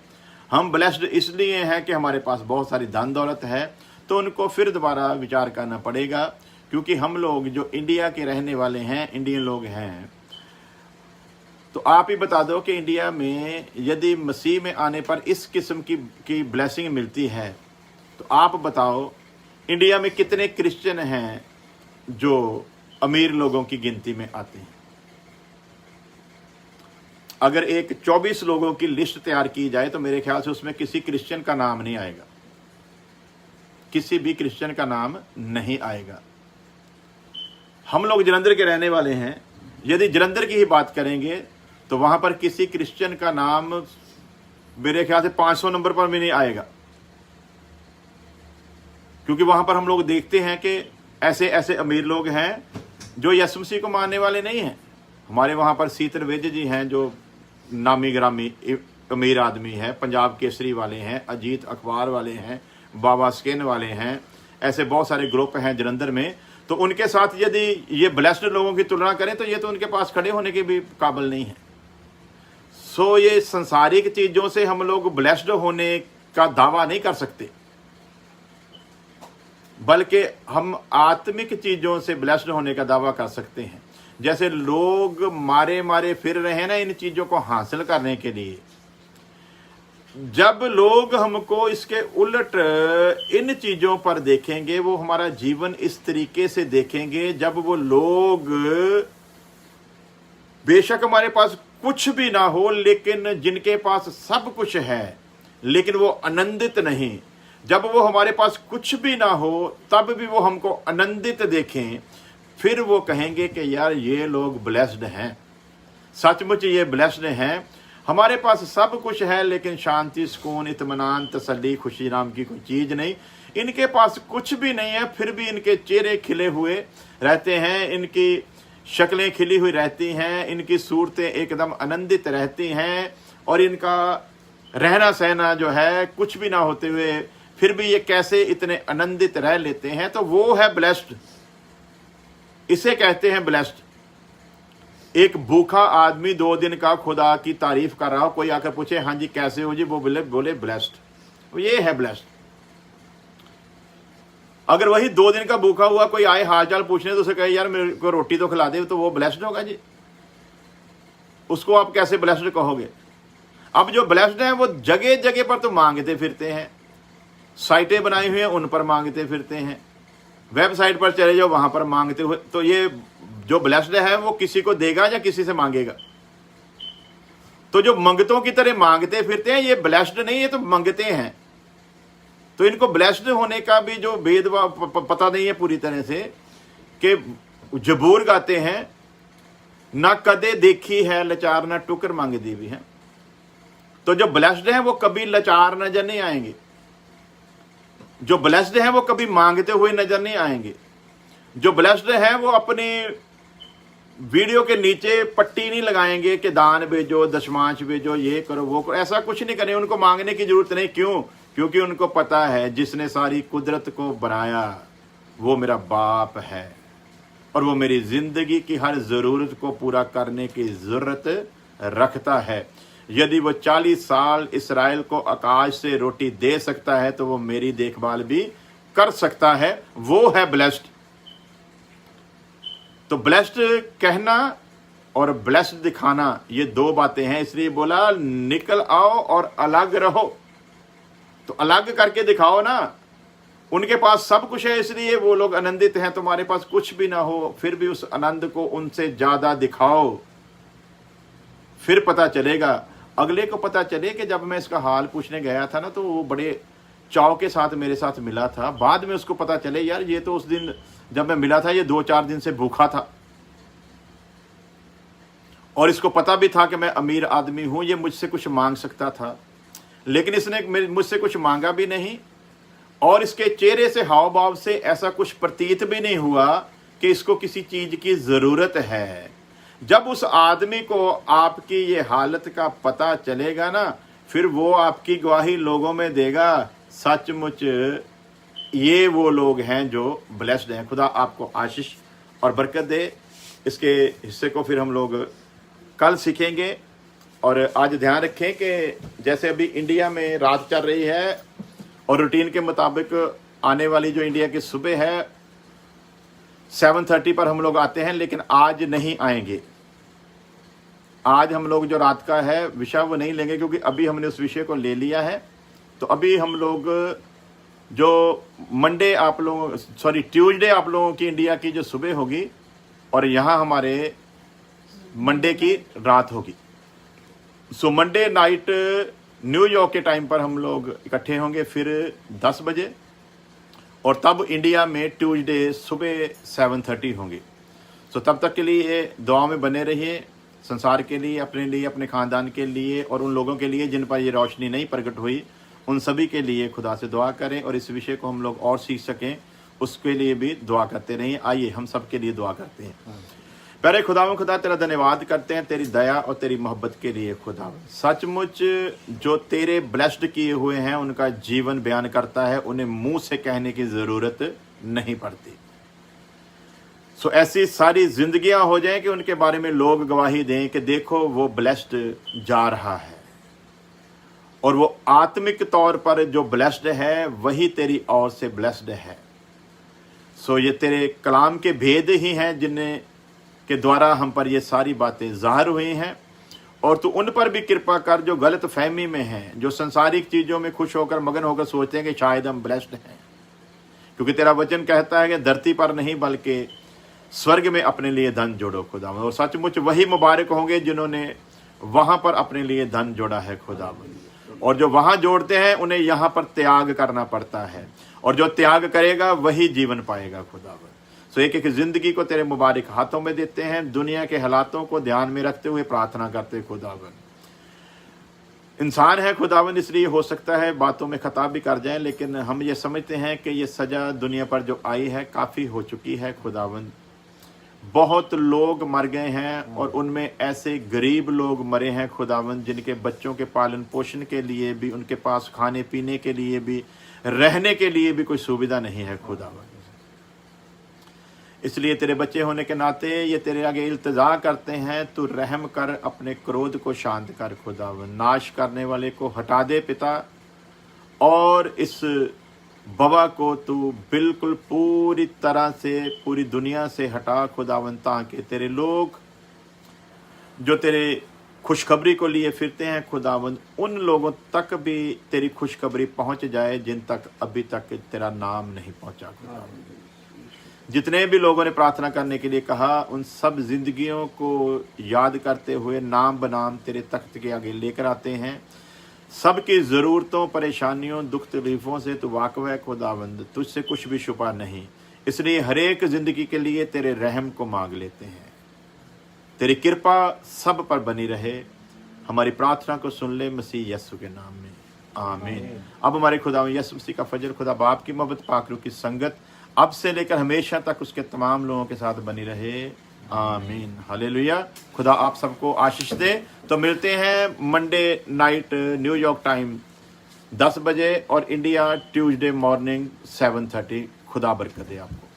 हम ब्लेस्ड इसलिए हैं कि हमारे पास बहुत सारी धन दौलत है, तो उनको फिर दोबारा विचार करना पड़ेगा। क्योंकि हम लोग जो इंडिया के रहने वाले हैं, इंडियन लोग हैं, तो आप ही बता दो कि इंडिया में यदि मसीह में आने पर इस किस्म की ब्लेसिंग मिलती है, तो आप बताओ इंडिया में कितने क्रिश्चियन हैं जो अमीर लोगों की गिनती में आते हैं। अगर एक 24 लोगों की लिस्ट तैयार की जाए तो मेरे ख्याल से उसमें किसी क्रिश्चियन का नाम नहीं आएगा, किसी भी क्रिश्चियन का नाम नहीं आएगा। हम लोग जलंधर के रहने वाले हैं, यदि जलंधर की ही बात करेंगे तो वहां पर किसी क्रिश्चियन का नाम मेरे ख्याल से 500 नंबर पर भी नहीं आएगा। क्योंकि वहां पर हम लोग देखते हैं कि ऐसे ऐसे अमीर लोग हैं जो यीशु मसीह को मानने वाले नहीं हैं। हमारे वहां पर सीतर वेज जी हैं जो नामी ग्रामी अमीर आदमी है, पंजाब केसरी वाले हैं, अजीत अखबार वाले हैं, बाबा स्किन वाले हैं, ऐसे बहुत सारे ग्रुप हैं जलंधर में। तो उनके साथ यदि ये ब्लेस्ड लोगों की तुलना करें तो ये तो उनके पास खड़े होने के भी काबिल नहीं है। सो ये संसारिक चीजों से हम लोग ब्लेस्ड होने का दावा नहीं कर सकते, बल्कि हम आत्मिक चीजों से ब्लेस्ड होने का दावा कर सकते हैं। जैसे लोग मारे मारे फिर रहे हैं ना इन चीजों को हासिल करने के लिए, जब लोग हमको इसके उलट इन चीजों पर देखेंगे, वो हमारा जीवन इस तरीके से देखेंगे, जब वो लोग बेशक हमारे पास कुछ भी ना हो लेकिन जिनके पास सब कुछ है लेकिन वो आनंदित नहीं, जब वो हमारे पास कुछ भी ना हो तब भी वो हमको आनंदित देखें, फिर वो कहेंगे कि यार ये लोग ब्लेस्ड हैं, सचमुच ये ब्लेस्ड हैं। हमारे पास सब कुछ है लेकिन शांति, सुकून, इत्मीनान, तसल्ली, खुशी नाम की कोई चीज नहीं। इनके पास कुछ भी नहीं है, फिर भी इनके चेहरे खिले हुए रहते हैं, इनकी शक्लें खिली हुई रहती हैं, इनकी सूरतें एकदम आनंदित रहती हैं, और इनका रहना सहना जो है कुछ भी ना होते हुए फिर भी ये कैसे इतने आनंदित रह लेते हैं। तो वो है ब्लेस्ड, इसे कहते हैं ब्लेस्ड। एक भूखा आदमी 2 दिन का खुदा की तारीफ कर रहा हो, कोई आकर पूछे हाँ जी कैसे हो जी, वो बोले ब्लेस्ड, ये है ब्लेस्ड। अगर वही 2 दिन का भूखा हुआ कोई आए हालचाल पूछने तो उसे कहे यार मेरे को रोटी तो खिला दे, तो वो ब्लेस्ड होगा जी? उसको आप कैसे ब्लेस्ड कहोगे? अब जो ब्लेस्ड हैं वो जगह जगह पर तो मांगते फिरते हैं, साइटें बनाई हुई हैं उन पर मांगते फिरते हैं, वेबसाइट पर चले जाओ वहां पर मांगते हुए। तो ये जो ब्लेस्ड है वो किसी को देगा या किसी से मांगेगा? तो जो मंगतों की तरह मांगते फिरते हैं ये ब्लेस्ड नहीं, ये तो मंगते हैं। तो इनको ब्लेस्ड होने का भी जो भेदभाव पता नहीं है पूरी तरह से, कि जबूर गाते हैं ना कदे देखी है लाचार ना टुकर मांग दी भी है। तो जो ब्लेस्ड हैं वो कभी लाचार नजर नहीं आएंगे, जो ब्लेस्ड हैं वो कभी मांगते हुए नजर नहीं आएंगे। जो ब्लेस्ड हैं वो अपनी वीडियो के नीचे पट्टी नहीं लगाएंगे कि दान भेजो, दशमांश भेजो, ये करो वो करो, ऐसा कुछ नहीं करें। उनको मांगने की जरूरत नहीं। क्यों? क्योंकि उनको पता है जिसने सारी कुदरत को बनाया वो मेरा बाप है और वो मेरी जिंदगी की हर जरूरत को पूरा करने की जरूरत रखता है। यदि वो 40 साल इसराइल को आकाश से रोटी दे सकता है तो वो मेरी देखभाल भी कर सकता है। वो है ब्लेस्ड। तो ब्लेस्ड कहना और ब्लेस्ड दिखाना ये 2 बातें हैं, इसलिए बोला निकल आओ और अलग रहो। तो अलग करके दिखाओ ना, उनके पास सब कुछ है इसलिए वो लोग आनंदित हैं। तुम्हारे पास कुछ भी ना हो फिर भी उस आनंद को उनसे ज्यादा दिखाओ, फिर पता चलेगा। अगले को पता चले कि जब मैं इसका हाल पूछने गया था ना तो वो बड़े चाव के साथ मेरे साथ मिला था, बाद में उसको पता चले यार ये तो उस दिन जब मैं मिला था ये 2-4 दिन से भूखा था और इसको पता भी था कि मैं अमीर आदमी हूं, ये मुझसे कुछ मांग सकता था, लेकिन इसने मुझसे कुछ मांगा भी नहीं और इसके चेहरे से हाव भाव से ऐसा कुछ प्रतीत भी नहीं हुआ कि इसको किसी चीज की जरूरत है। जब उस आदमी को आपकी ये हालत का पता चलेगा ना फिर वो आपकी गवाही लोगों में देगा, सचमुच ये वो लोग हैं जो ब्लेस्ड हैं। खुदा आपको आशीष और बरकत दे। इसके हिस्से को फिर हम लोग कल सीखेंगे। और आज ध्यान रखें कि जैसे अभी इंडिया में रात चल रही है और रूटीन के मुताबिक आने वाली जो इंडिया की सुबह है 7:30 पर हम लोग आते हैं, लेकिन आज नहीं आएंगे। आज हम लोग जो रात का है विषय वो नहीं लेंगे क्योंकि अभी हमने उस विषय को ले लिया है। तो अभी हम लोग जो मंडे आप लोगों ट्यूसडे आप लोगों की इंडिया की जो सुबह होगी और यहाँ हमारे मंडे की रात होगी। सो मंडे नाइट न्यूयॉर्क के टाइम पर हम लोग इकट्ठे होंगे फिर 10 बजे और तब इंडिया में ट्यूसडे सुबह 7:30 होंगे। सो तब तक के लिए दुआ में बने रहिए, संसार के लिए, अपने खानदान के लिए और उन लोगों के लिए जिन पर ये रोशनी नहीं प्रकट हुई उन सभी के लिए खुदा से दुआ करें और इस विषय को हम लोग और सीख सकें उसके लिए भी दुआ करते रहिए। आइए हम सब के लिए दुआ करते हैं। प्यारे खुदा तेरा धन्यवाद करते हैं तेरी दया और तेरी मोहब्बत के लिए। खुदा सचमुच जो तेरे ब्लेस्ड किए हुए हैं उनका जीवन बयान करता है, उन्हें मुंह से कहने की ज़रूरत नहीं पड़ती। सो ऐसी सारी जिंदगियां हो जाएं कि उनके बारे में लोग गवाही दें कि देखो वो ब्लेस्ड जा रहा है और वो आत्मिक तौर पर जो ब्लेस्ड है वही तेरी ओर से ब्लेस्ड है। सो ये तेरे कलाम के भेद ही हैं जिन्हें के द्वारा हम पर ये सारी बातें ज़ाहिर हुई हैं और तू उन पर भी कृपा कर जो गलत फहमी में हैं, जो संसारिक चीज़ों में खुश होकर मगन होकर सोचते हैं कि शायद हम ब्लेस्ड हैं, क्योंकि तेरा वचन कहता है कि धरती पर नहीं बल्कि स्वर्ग में अपने लिए धन जोड़ो खुदा। और सचमुच वही मुबारक होंगे जिन्होंने वहाँ पर अपने लिए धन जोड़ा है खुदा। और जो वहाँ जोड़ते हैं उन्हें यहाँ पर त्याग करना पड़ता है और जो त्याग करेगा वही जीवन पाएगा खुदा। सो एक एक जिंदगी को तेरे मुबारक हाथों में देते हैं, दुनिया के हालातों को ध्यान में रखते हुए प्रार्थना करते खुदावन। इंसान है खुदावन इसलिए हो सकता है बातों में खता भी कर जाएं, लेकिन हम ये समझते हैं कि ये सज़ा दुनिया पर जो आई है काफ़ी हो चुकी है खुदावन। बहुत लोग मर गए हैं और उनमें ऐसे गरीब लोग मरे हैं खुदावन जिनके बच्चों के पालन पोषण के लिए भी, उनके पास खाने पीने के लिए भी, रहने के लिए भी कोई सुविधा नहीं है खुदावन। इसलिए तेरे बच्चे होने के नाते ये तेरे आगे इल्तिजा करते हैं, तू रहम कर, अपने क्रोध को शांत कर खुदावन, नाश करने वाले को हटा दे पिता और इस बवा को तू बिल्कुल पूरी तरह से पूरी दुनिया से हटा खुदावन, ताकि तेरे लोग जो तेरे खुशखबरी को लिए फिरते हैं खुदावन उन लोगों तक भी तेरी खुशखबरी पहुंच जाए जिन तक अभी तक तेरा नाम नहीं पहुंचा खुदावन। जितने भी लोगों ने प्रार्थना करने के लिए कहा उन सब जिंदगियों को याद करते हुए नाम बनाम तेरे तख्त के आगे लेकर आते हैं। सबकी ज़रूरतों, परेशानियों, दुख तकलीफ़ों से तू वाक़िफ़ है खुदावंद, तुझसे कुछ भी छुपा नहीं। इसलिए हर एक ज़िंदगी के लिए तेरे रहम को मांग लेते हैं। तेरी कृपा सब पर बनी रहे। हमारी प्रार्थना को सुन ले मसीह यीशु के नाम में, आमीन। अब हमारे खुदा यीशु मसीह का फजल, खुदा बाप की मोहब्बत, पाक रूह की संगत अब से लेकर हमेशा तक उसके तमाम लोगों के साथ बनी रहे, आमीन। हालेलुया। खुदा आप सबको आशीष दे। तो मिलते हैं मंडे नाइट न्यूयॉर्क टाइम 10 बजे और इंडिया ट्यूसडे मॉर्निंग 7:30। खुदा बरकत दे आपको।